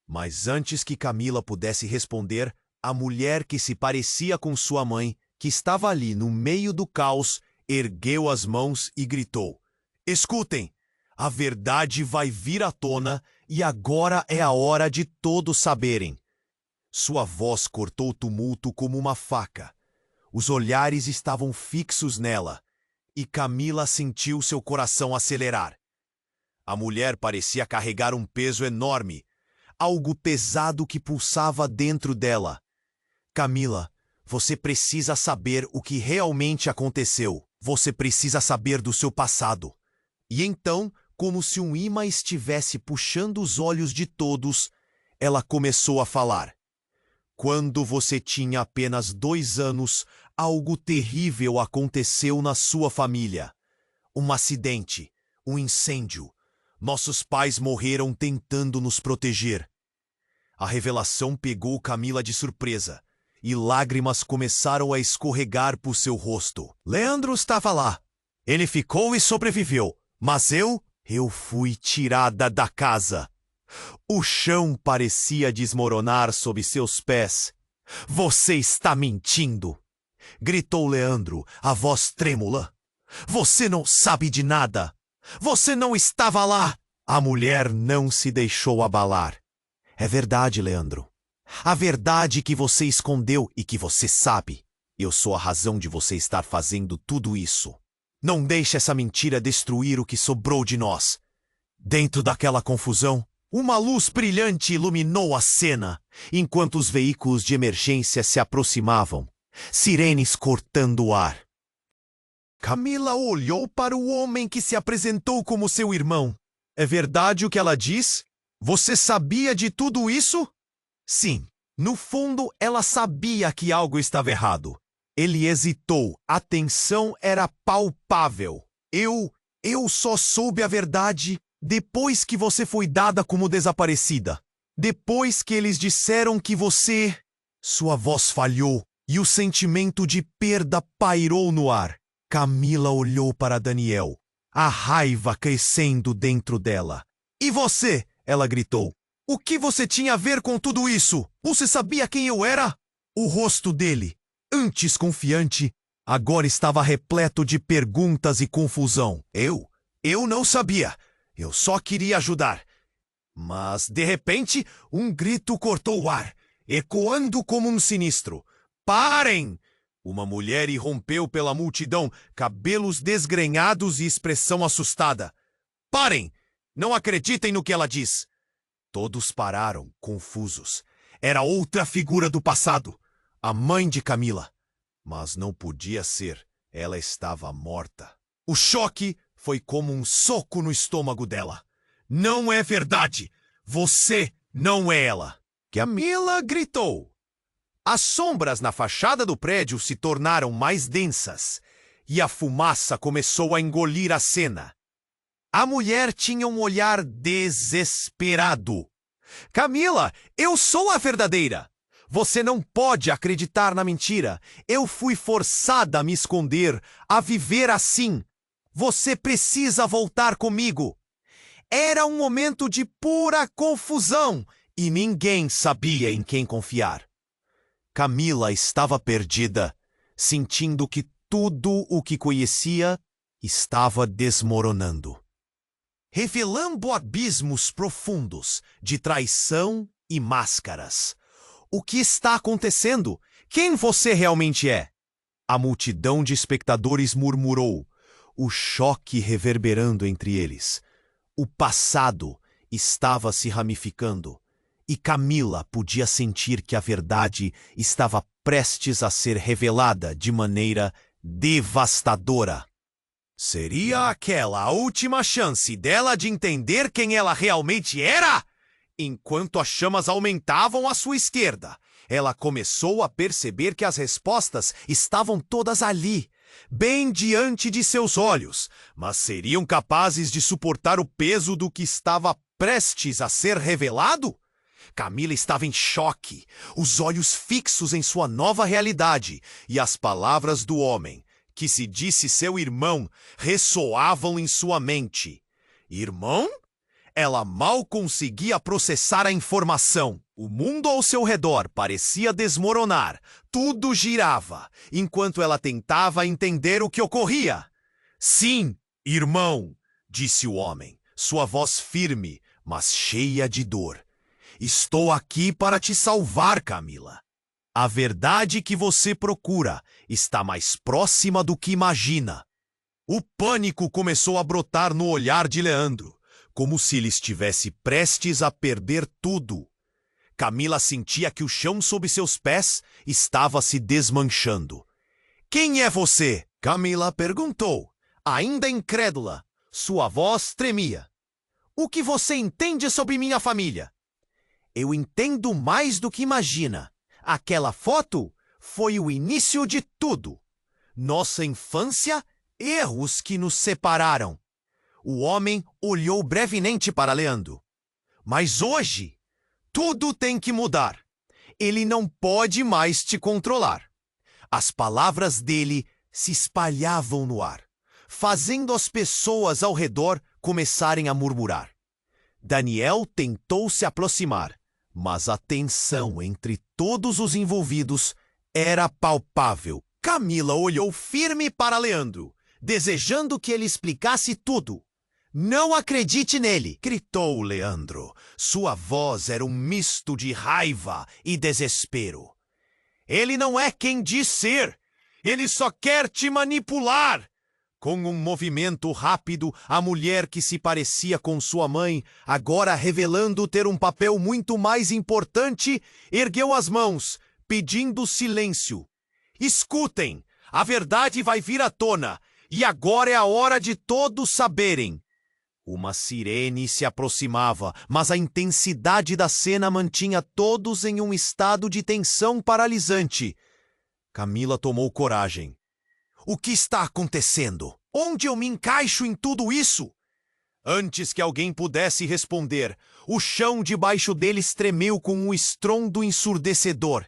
Speaker 1: Mas antes que Camila pudesse responder, a mulher que se parecia com sua mãe, que estava ali no meio do caos, ergueu as mãos e gritou: Escutem! A verdade vai vir à tona e agora é a hora de todos saberem. Sua voz cortou o tumulto como uma faca. Os olhares estavam fixos nela, e Camila sentiu seu coração acelerar. A mulher parecia carregar um peso enorme, algo pesado que pulsava dentro dela. Camila, você precisa saber o que realmente aconteceu. Você precisa saber do seu passado. E então, como se um imã estivesse puxando os olhos de todos, ela começou a falar. Quando você tinha apenas 2 anos, algo terrível aconteceu na sua família. Um acidente, um incêndio. Nossos pais morreram tentando nos proteger. A revelação pegou Camila de surpresa, e lágrimas começaram a escorregar por seu rosto. Leandro estava lá. Ele ficou e sobreviveu, mas eu fui tirada da casa. O chão parecia desmoronar sob seus pés. Você está mentindo! Gritou Leandro, a voz trêmula. Você não sabe de nada! Você não estava lá! A mulher não se deixou abalar. É verdade, Leandro. A verdade que você escondeu e que você sabe. Eu sou a razão de você estar fazendo tudo isso. Não deixe essa mentira destruir o que sobrou de nós. Dentro daquela confusão, uma luz brilhante iluminou a cena, enquanto os veículos de emergência se aproximavam, sirenes cortando o ar. Camila olhou para o homem que se apresentou como seu irmão. É verdade o que ela diz? Você sabia de tudo isso? Sim, no fundo ela sabia que algo estava errado. Ele hesitou, a tensão era palpável. Eu só soube a verdade depois que você foi dada como desaparecida. Depois que eles disseram que você... Sua voz falhou e o sentimento de perda pairou no ar. Camila olhou para Daniel, a raiva crescendo dentro dela. E você? Ela gritou. O que você tinha a ver com tudo isso? Você sabia quem eu era? O rosto dele, antes confiante, agora estava repleto de perguntas e confusão. Eu não sabia. Eu só queria ajudar. Mas, de repente, um grito cortou o ar, ecoando como um sinistro. Parem! Uma mulher irrompeu pela multidão, cabelos desgrenhados e expressão assustada. Parem! Não acreditem no que ela diz. Todos pararam, confusos. Era outra figura do passado, a mãe de Camila. Mas não podia ser. Ela estava morta. O choque foi como um soco no estômago dela. Não é verdade! Você não é ela! Camila gritou. As sombras na fachada do prédio se tornaram mais densas e a fumaça começou a engolir a cena. A mulher tinha um olhar desesperado. Camila, eu sou a verdadeira! Você não pode acreditar na mentira. Eu fui forçada a me esconder, a viver assim. Você precisa voltar comigo. Era um momento de pura confusão e ninguém sabia em quem confiar. Camila estava perdida, sentindo que tudo o que conhecia estava desmoronando. Revelando abismos profundos de traição e máscaras. O que está acontecendo? Quem você realmente é? A multidão de espectadores murmurou, o choque reverberando entre eles. O passado estava se ramificando, e Camila podia sentir que a verdade estava prestes a ser revelada de maneira devastadora. Seria aquela a última chance dela de entender quem ela realmente era? Enquanto as chamas aumentavam à sua esquerda, ela começou a perceber que as respostas estavam todas ali, bem diante de seus olhos, mas seriam capazes de suportar o peso do que estava prestes a ser revelado? Camila estava em choque, os olhos fixos em sua nova realidade, e as palavras do homem, que se disse seu irmão, ressoavam em sua mente. Irmão? Ela mal conseguia processar a informação. O mundo ao seu redor parecia desmoronar. Tudo girava, enquanto ela tentava entender o que ocorria. Sim, irmão, disse o homem, sua voz firme, mas cheia de dor. Estou aqui para te salvar, Camila. A verdade que você procura está mais próxima do que imagina. O pânico começou a brotar no olhar de Leandro, como se ele estivesse prestes a perder tudo. Camila sentia que o chão sob seus pés estava se desmanchando. Quem é você? Camila perguntou, ainda incrédula. Sua voz tremia. O que você entende sobre minha família? Eu entendo mais do que imagina. Aquela foto foi o início de tudo. Nossa infância, erros que nos separaram. O homem olhou brevemente para Leandro. Mas hoje, tudo tem que mudar. Ele não pode mais te controlar. As palavras dele se espalhavam no ar, fazendo as pessoas ao redor começarem a murmurar. Daniel tentou se aproximar, mas a tensão entre todos os envolvidos era palpável. Camila olhou firme para Leandro, desejando que ele explicasse tudo. Não acredite nele, gritou Leandro. Sua voz era um misto de raiva e desespero. Ele não é quem diz ser. Ele só quer te manipular. Com um movimento rápido, a mulher que se parecia com sua mãe, agora revelando ter um papel muito mais importante, ergueu as mãos, pedindo silêncio. Escutem, a verdade vai vir à tona, e agora é a hora de todos saberem. Uma sirene se aproximava, mas a intensidade da cena mantinha todos em um estado de tensão paralisante. Camila tomou coragem. O que está acontecendo? Onde eu me encaixo em tudo isso? Antes que alguém pudesse responder, o chão debaixo deles tremeu com um estrondo ensurdecedor.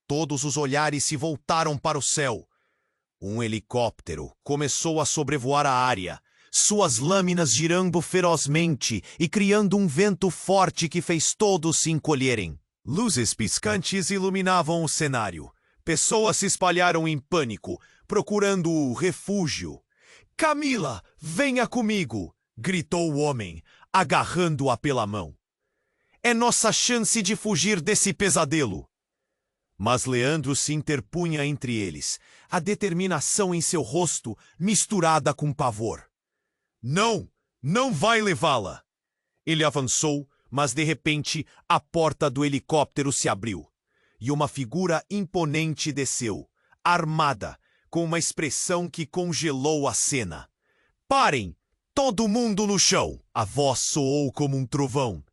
Speaker 1: Todos os olhares se voltaram para o céu. Um helicóptero começou a sobrevoar a área, suas lâminas girando ferozmente e criando um vento forte que fez todos se encolherem. Luzes piscantes iluminavam o cenário. Pessoas se espalharam em pânico, procurando o refúgio. Camila, venha comigo! Gritou o homem, agarrando-a pela mão. É nossa chance de fugir desse pesadelo. Mas Leandro se interpunha entre eles, a determinação em seu rosto misturada com pavor. Não, não vai levá-la! Ele avançou, mas de repente a porta do helicóptero se abriu, e uma figura imponente desceu, armada, com uma expressão que congelou a cena. Parem! Todo mundo no chão! A voz soou como um trovão.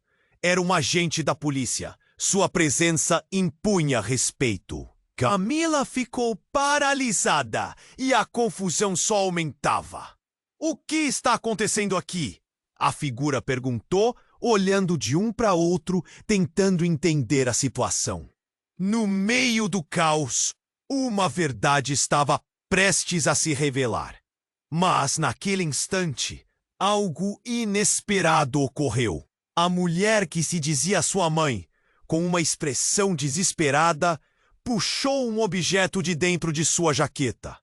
Speaker 1: Era um agente da polícia. Sua presença impunha respeito. Camila ficou paralisada e a confusão só aumentava. O que está acontecendo aqui? A figura perguntou, olhando de um para outro, tentando entender a situação. No meio do caos, uma verdade estava prestes a se revelar. Mas, naquele instante, algo inesperado ocorreu. A mulher que se dizia sua mãe, com uma expressão desesperada, puxou um objeto de dentro de sua jaqueta.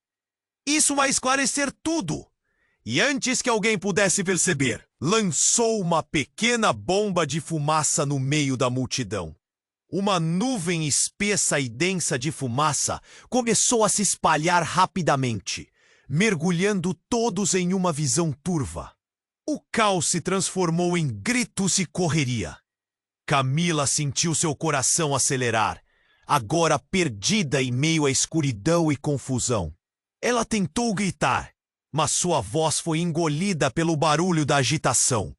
Speaker 1: Isso vai esclarecer tudo! E antes que alguém pudesse perceber, lançou uma pequena bomba de fumaça no meio da multidão. Uma nuvem espessa e densa de fumaça começou a se espalhar rapidamente, mergulhando todos em uma visão turva. O caos se transformou em gritos e correria. Camila sentiu seu coração acelerar, agora perdida em meio à escuridão e confusão. Ela tentou gritar, mas sua voz foi engolida pelo barulho da agitação.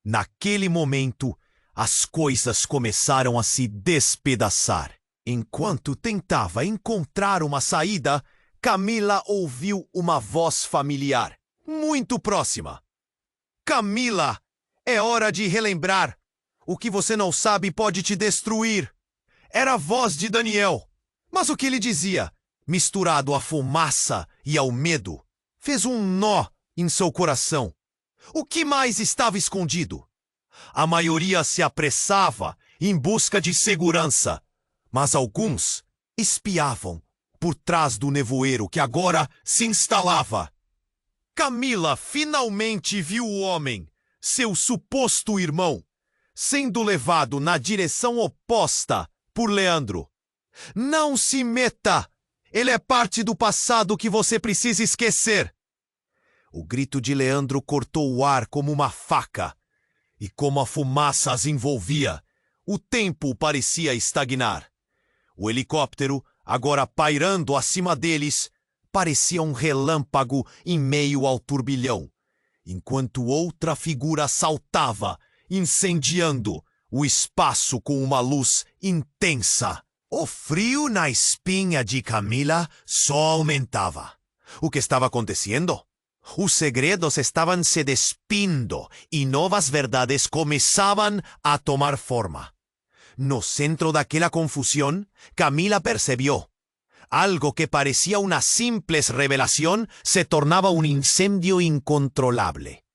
Speaker 1: Naquele momento, as coisas começaram a se despedaçar. Enquanto tentava encontrar uma saída, Camila ouviu uma voz familiar, muito próxima. Camila, é hora de relembrar. O que você não sabe pode te destruir. Era a voz de Daniel. Mas o que ele dizia, misturado à fumaça e ao medo, fez um nó em seu coração. O que mais estava escondido? A maioria se apressava em busca de segurança, mas alguns espiavam por trás do nevoeiro que agora se instalava. Camila finalmente viu o homem, seu suposto irmão, sendo levado na direção oposta por Leandro. Não se meta! Ele é parte do passado que você precisa esquecer. O grito de Leandro cortou o ar como uma faca, e como a fumaça as envolvia, o tempo parecia estagnar. O helicóptero, agora pairando acima deles, parecia um relâmpago em meio ao turbilhão, enquanto outra figura saltava, incendiando o espaço com uma luz intensa. O frio na espinha de Camila só aumentava. O que estava acontecendo? Os segredos estavam se despindo e novas verdades começavam a tomar forma. No centro daquela confusão, Camila percibió. Algo que parecía una simple revelación se tornaba un incendio incontrolable.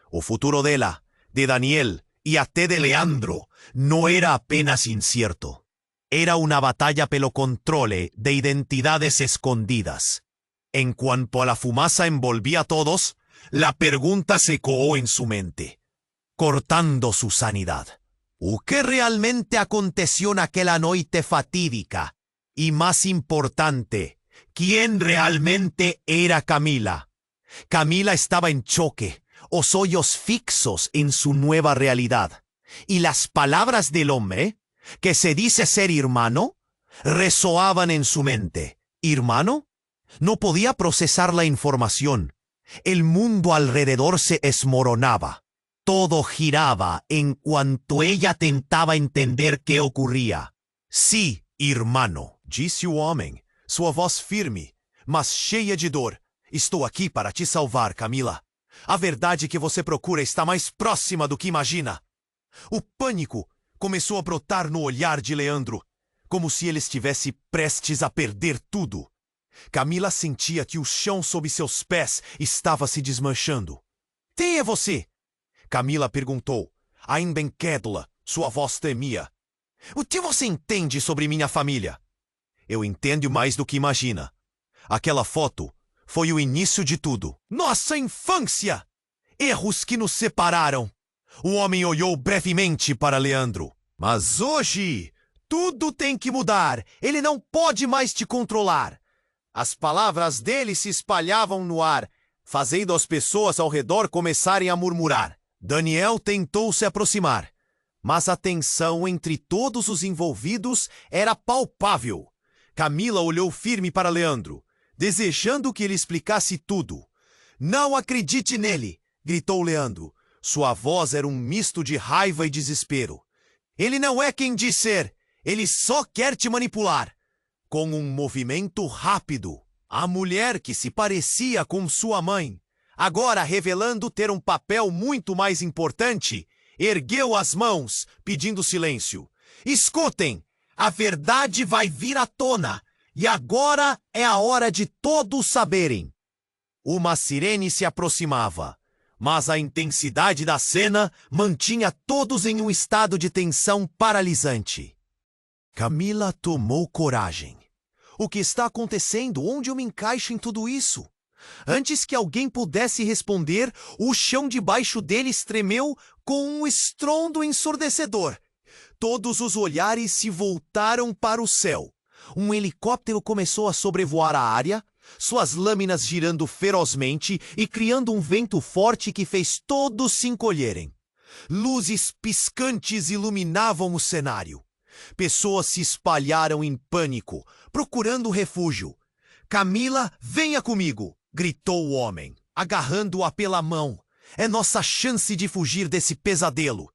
Speaker 1: O futuro dela, de Daniel y até de Leandro no era apenas incierto. Era una batalla pelo controle de identidades escondidas. En cuanto a la fumaza envolvía a todos, la pregunta se coó en su mente, cortando su sanidad. ¿O qué realmente aconteció en aquella noite fatídica? Y más importante, ¿quién realmente era Camila? Camila estaba en choque, os ojos fixos en su nueva realidad. Y las palabras del hombre, que se dice ser hermano, resoaban en su mente. ¿Hermano? No podía procesar la información. El mundo alrededor se esmoronaba. Todo giraba en cuanto ella tentaba entender qué ocurría. Sí, hermano, disse o homem, sua voz firme, mas cheia de dor. Estou aqui para te salvar, Camila. A verdade que você procura está mais próxima do que imagina. O pânico começou a brotar no olhar de Leandro, como se ele estivesse prestes a perder tudo. Camila sentia que o chão sob seus pés estava se desmanchando. Quem é você? Camila perguntou, ainda incrédula, sua voz tremia. O que você entende sobre minha família? Eu entendo mais do que imagina. Aquela foto foi o início de tudo. Nossa infância! Erros que nos separaram. O homem olhou brevemente para Leandro. Mas hoje, tudo tem que mudar. Ele não pode mais te controlar. As palavras dele se espalhavam no ar, fazendo as pessoas ao redor começarem a murmurar. Daniel tentou se aproximar, mas a tensão entre todos os envolvidos era palpável. Camila olhou firme para Leandro, desejando que ele explicasse tudo. Não acredite nele! Gritou Leandro. Sua voz era um misto de raiva e desespero. Ele não é quem diz ser. Ele só quer te manipular. Com um movimento rápido, a mulher que se parecia com sua mãe, agora revelando ter um papel muito mais importante, ergueu as mãos, pedindo silêncio. Escutem! A verdade vai vir à tona, e agora é a hora de todos saberem. Uma sirene se aproximava, mas a intensidade da cena mantinha todos em um estado de tensão paralisante. Camila tomou coragem. O que está acontecendo? Onde eu me encaixo em tudo isso? Antes que alguém pudesse responder, o chão debaixo deles tremeu com um estrondo ensurdecedor. Todos os olhares se voltaram para o céu. Um helicóptero começou a sobrevoar a área, suas lâminas girando ferozmente e criando um vento forte que fez todos se encolherem. Luzes piscantes iluminavam o cenário. Pessoas se espalharam em pânico, procurando refúgio. Camila, venha comigo! Gritou o homem, agarrando-a pela mão. É nossa chance de fugir desse pesadelo.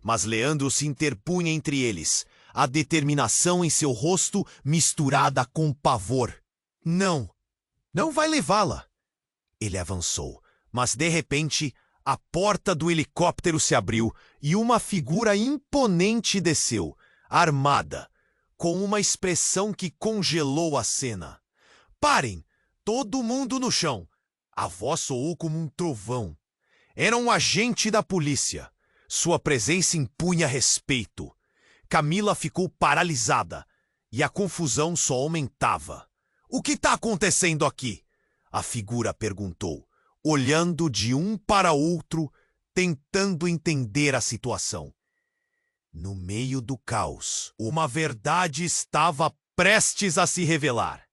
Speaker 1: Mas Leandro se interpunha entre eles, a determinação em seu rosto misturada com pavor. Não, Não vai levá-la. Ele avançou, mas de repente a porta do helicóptero se abriu e uma figura imponente desceu, armada, com uma expressão que congelou a cena. Parem! Todo mundo no chão! A voz soou como um trovão. Era um agente da polícia. Sua presença impunha respeito. Camila ficou paralisada e a confusão só aumentava. O que está acontecendo aqui? A figura perguntou, olhando de um para outro, tentando entender a situação. No meio do caos, uma verdade estava prestes a se revelar.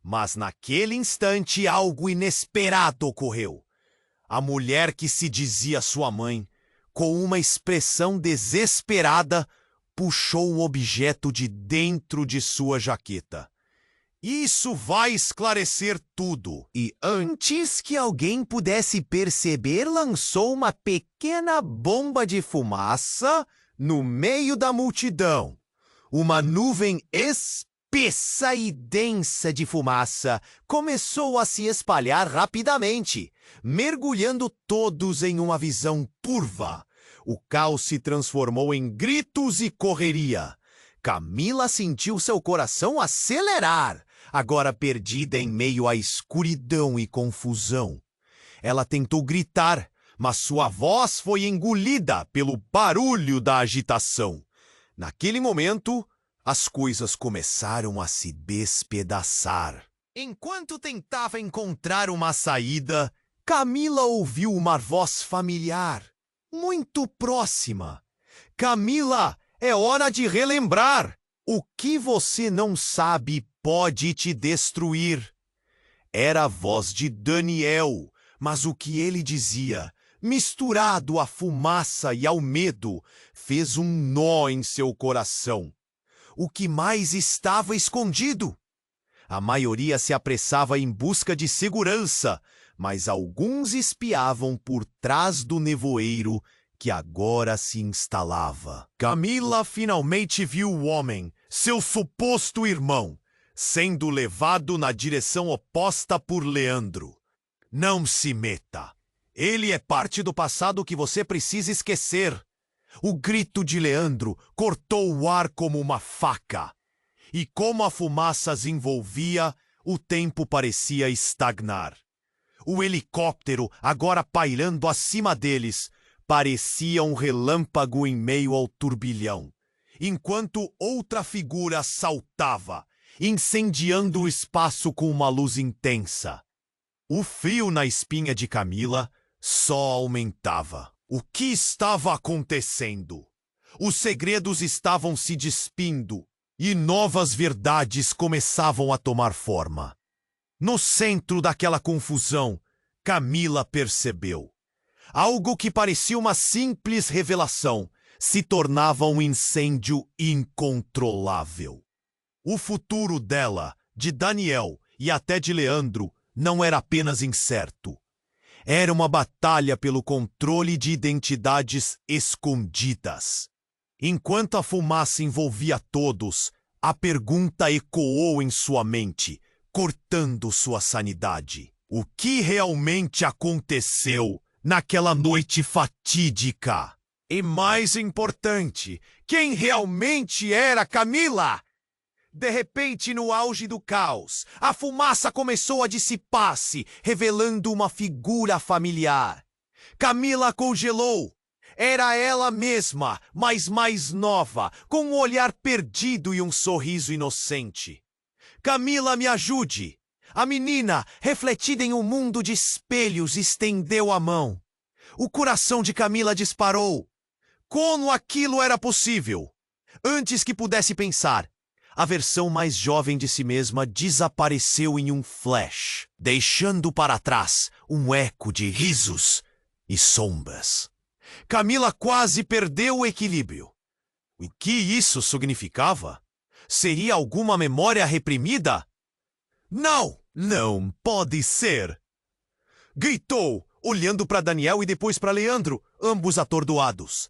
Speaker 1: Mas naquele instante algo inesperado ocorreu. A mulher que se dizia sua mãe, com uma expressão desesperada, puxou um objeto de dentro de sua jaqueta. Isso vai esclarecer tudo. E antes que alguém pudesse perceber, lançou uma pequena bomba de fumaça no meio da multidão. Uma nuvem espessa e densa de fumaça começou a se espalhar rapidamente, mergulhando todos em uma visão turva. O caos se transformou em gritos e correria. Camila sentiu seu coração acelerar, agora perdida em meio à escuridão e confusão. Ela tentou gritar, mas sua voz foi engolida pelo barulho da agitação. Naquele momento, as coisas começaram a se despedaçar. Enquanto tentava encontrar uma saída, Camila ouviu uma voz familiar, muito próxima. Camila, é hora de relembrar. O que você não sabe pode te destruir. Era a voz de Daniel, mas o que ele dizia, misturado à fumaça e ao medo, fez um nó em seu coração. O que mais estava escondido? A maioria se apressava em busca de segurança, mas alguns espiavam por trás do nevoeiro que agora se instalava. Camila finalmente viu o homem, seu suposto irmão, sendo levado na direção oposta por Leandro. Não se meta. Ele é parte do passado que você precisa esquecer. O grito de Leandro cortou o ar como uma faca. E como a fumaça as envolvia, o tempo parecia estagnar. O helicóptero, agora pairando acima deles, parecia um relâmpago em meio ao turbilhão, enquanto outra figura saltava, incendiando o espaço com uma luz intensa. O frio na espinha de Camila só aumentava. O que estava acontecendo? Os segredos estavam se despindo e novas verdades começavam a tomar forma. No centro daquela confusão, Camila percebeu. Algo que parecia uma simples revelação se tornava um incêndio incontrolável. O futuro dela, de Daniel e até de Leandro não era apenas incerto. Era uma batalha pelo controle de identidades escondidas. Enquanto a fumaça envolvia todos, a pergunta ecoou em sua mente, cortando sua sanidade. O que realmente aconteceu naquela noite fatídica? E mais importante, quem realmente era Camila? De repente, no auge do caos, a fumaça começou a dissipar-se, revelando uma figura familiar. Camila congelou. Era ela mesma, mas mais nova, com um olhar perdido e um sorriso inocente. Camila, me ajude! A menina, refletida em um mundo de espelhos, estendeu a mão. O coração de Camila disparou. Como aquilo era possível? Antes que pudesse pensar, a versão mais jovem de si mesma desapareceu em um flash, deixando para trás um eco de risos e sombras. Camila quase perdeu o equilíbrio. O que isso significava? Seria alguma memória reprimida? Não, não pode ser! Gritou, olhando para Daniel e depois para Leandro, ambos atordoados.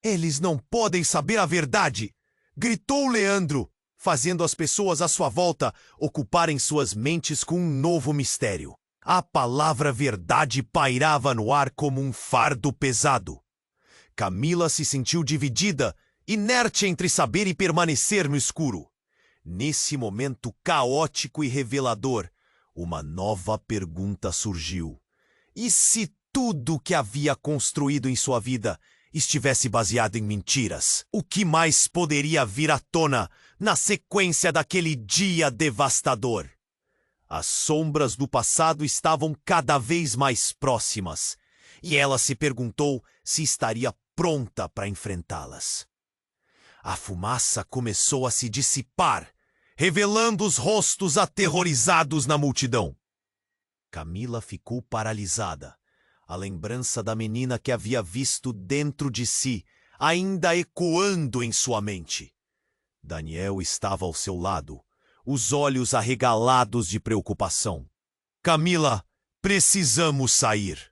Speaker 1: Eles não podem saber a verdade! Gritou Leandro. fazendo as pessoas à sua volta ocuparem suas mentes com um novo mistério. A palavra verdade pairava no ar como um fardo pesado. Camila se sentiu dividida, inerte entre saber e permanecer no escuro. Nesse momento caótico e revelador, uma nova pergunta surgiu. E se tudo que havia construído em sua vida estivesse baseado em mentiras? O que mais poderia vir à tona na sequência daquele dia devastador? As sombras do passado estavam cada vez mais próximas, e ela se perguntou se estaria pronta para enfrentá-las. A fumaça começou a se dissipar, revelando os rostos aterrorizados na multidão. Camila ficou paralisada. A lembrança da menina que havia visto dentro de si, ainda ecoando em sua mente. Daniel estava ao seu lado, os olhos arregalados de preocupação. Camila, precisamos sair.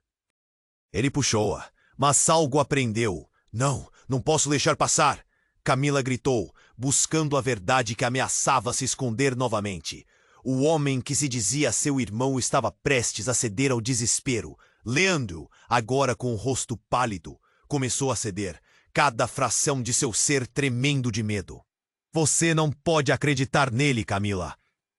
Speaker 1: Ele puxou-a, mas algo a prendeu. Não posso deixar passar. Camila gritou, buscando a verdade que ameaçava se esconder novamente. O homem que se dizia seu irmão estava prestes a ceder ao desespero. Leandro, agora com o rosto pálido, começou a ceder, cada fração de seu ser tremendo de medo. Você não pode acreditar nele, Camila.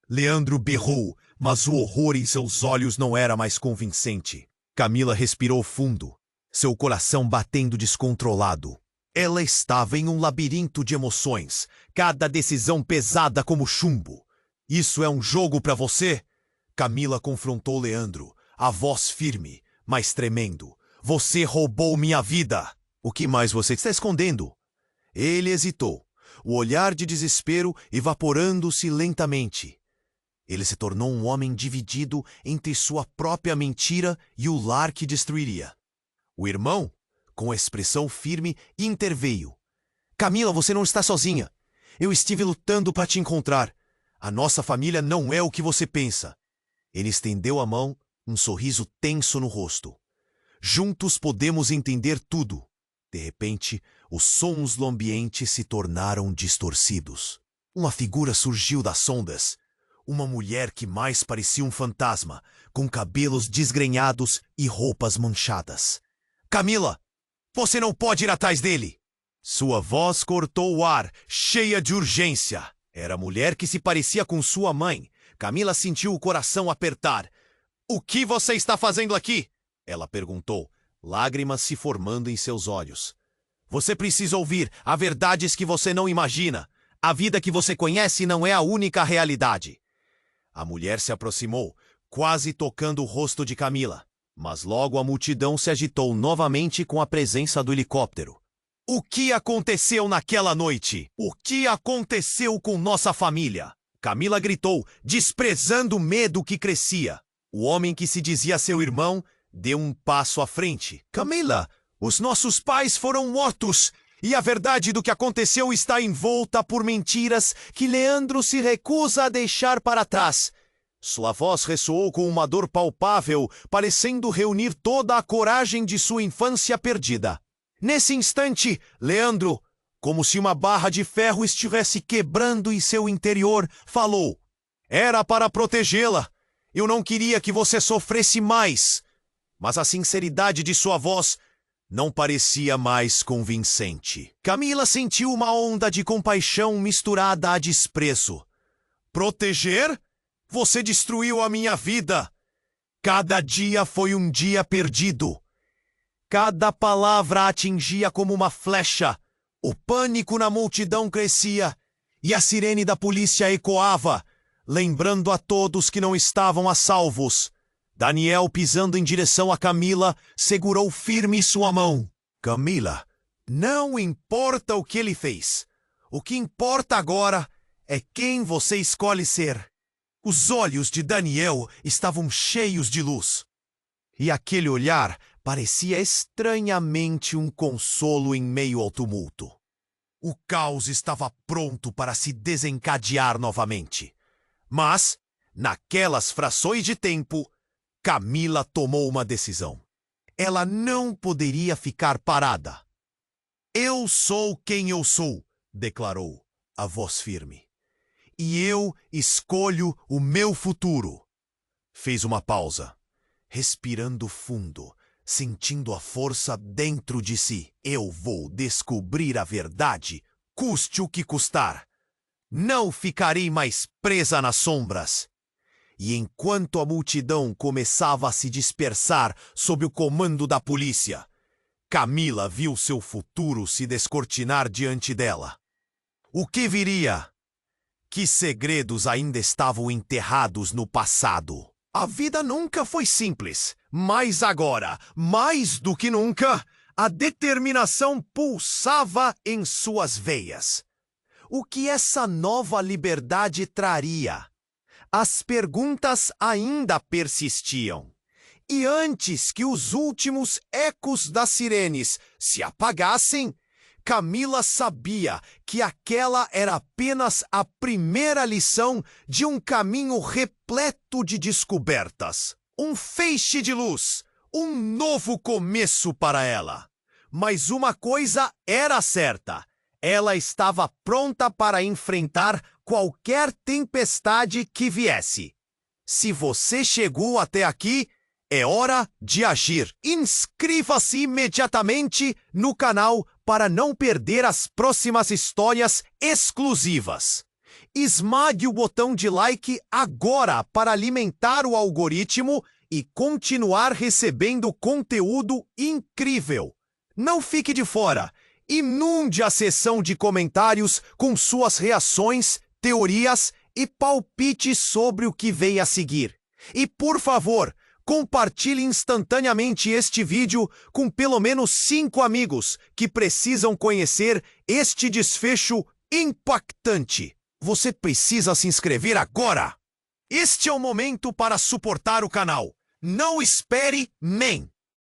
Speaker 1: Leandro berrou, mas o horror em seus olhos não era mais convincente. Camila respirou fundo, seu coração batendo descontrolado. Ela estava em um labirinto de emoções, cada decisão pesada como chumbo. Isso é um jogo para você? Camila confrontou Leandro, a voz firme, mas tremendo. Você roubou minha vida. O que mais você está escondendo? Ele hesitou, o olhar de desespero evaporando-se lentamente. Ele se tornou um homem dividido entre sua própria mentira e o lar que destruiria. O irmão, com expressão firme, interveio. Camila, você não está sozinha. Eu estive lutando para te encontrar. A nossa família não é o que você pensa. Ele estendeu a mão, um sorriso tenso no rosto. Juntos podemos entender tudo. De repente, os sons do ambiente se tornaram distorcidos. Uma figura surgiu das ondas. Uma mulher que mais parecia um fantasma, com cabelos desgrenhados e roupas manchadas. Camila, você não pode ir atrás dele! Sua voz cortou o ar, cheia de urgência. Era a mulher que se parecia com sua mãe. Camila sentiu o coração apertar. O que você está fazendo aqui? Ela perguntou, lágrimas se formando em seus olhos. Você precisa ouvir, há verdades que você não imagina. A vida que você conhece não é a única realidade. A mulher se aproximou, quase tocando o rosto de Camila. Mas logo a multidão se agitou novamente com a presença do helicóptero. O que aconteceu naquela noite? O que aconteceu com nossa família? Camila gritou, desprezando o medo que crescia. O homem que se dizia seu irmão deu um passo à frente. Camila, os nossos pais foram mortos e a verdade do que aconteceu está envolta por mentiras que Leandro se recusa a deixar para trás. Sua voz ressoou com uma dor palpável, parecendo reunir toda a coragem de sua infância perdida. Nesse instante, Leandro, como se uma barra de ferro estivesse quebrando em seu interior, falou: Era para protegê-la. Eu não queria que você sofresse mais. Mas a sinceridade de sua voz não parecia mais convincente. Camila sentiu uma onda de compaixão misturada a desprezo. Proteger? Você destruiu a minha vida. Cada dia foi um dia perdido. Cada palavra atingia como uma flecha. O pânico na multidão crescia e a sirene da polícia ecoava, lembrando a todos que não estavam a salvos. Daniel, pisando em direção a Camila, segurou firme sua mão. Camila, não importa o que ele fez. O que importa agora é quem você escolhe ser. Os olhos de Daniel estavam cheios de luz. E aquele olhar parecia estranhamente um consolo em meio ao tumulto. O caos estava pronto para se desencadear novamente. Mas, naquelas frações de tempo, Camila tomou uma decisão. Ela não poderia ficar parada. Eu sou quem eu sou, declarou, a voz firme. e eu escolho o meu futuro. Fez uma pausa, respirando fundo, sentindo a força dentro de si. Eu vou descobrir a verdade, custe o que custar. Não ficarei mais presa nas sombras. E enquanto a multidão começava a se dispersar sob o comando da polícia, Camila viu seu futuro se descortinar diante dela. O que viria? Que segredos ainda estavam enterrados no passado? A vida nunca foi simples, mas agora, mais do que nunca, a determinação pulsava em suas veias. O que essa nova liberdade traria? As perguntas ainda persistiam. E antes que os últimos ecos das sirenes se apagassem, Camila sabia que aquela era apenas a primeira lição de um caminho repleto de descobertas. Um feixe de luz, um novo começo para ela. Mas uma coisa era certa: ela estava pronta para enfrentar qualquer tempestade que viesse. Se você chegou até aqui, é hora de agir. Inscreva-se imediatamente no canal para não perder as próximas histórias exclusivas. Esmague o botão de like agora para alimentar o algoritmo e continuar recebendo conteúdo incrível. Não fique de fora. Inunde a seção de comentários com suas reações, teorias e palpites sobre o que vem a seguir. E, por favor, compartilhe instantaneamente este vídeo com pelo menos 5 amigos que precisam conhecer este desfecho impactante. Você precisa se inscrever agora! Este é o momento para suportar o canal. Não espere, man!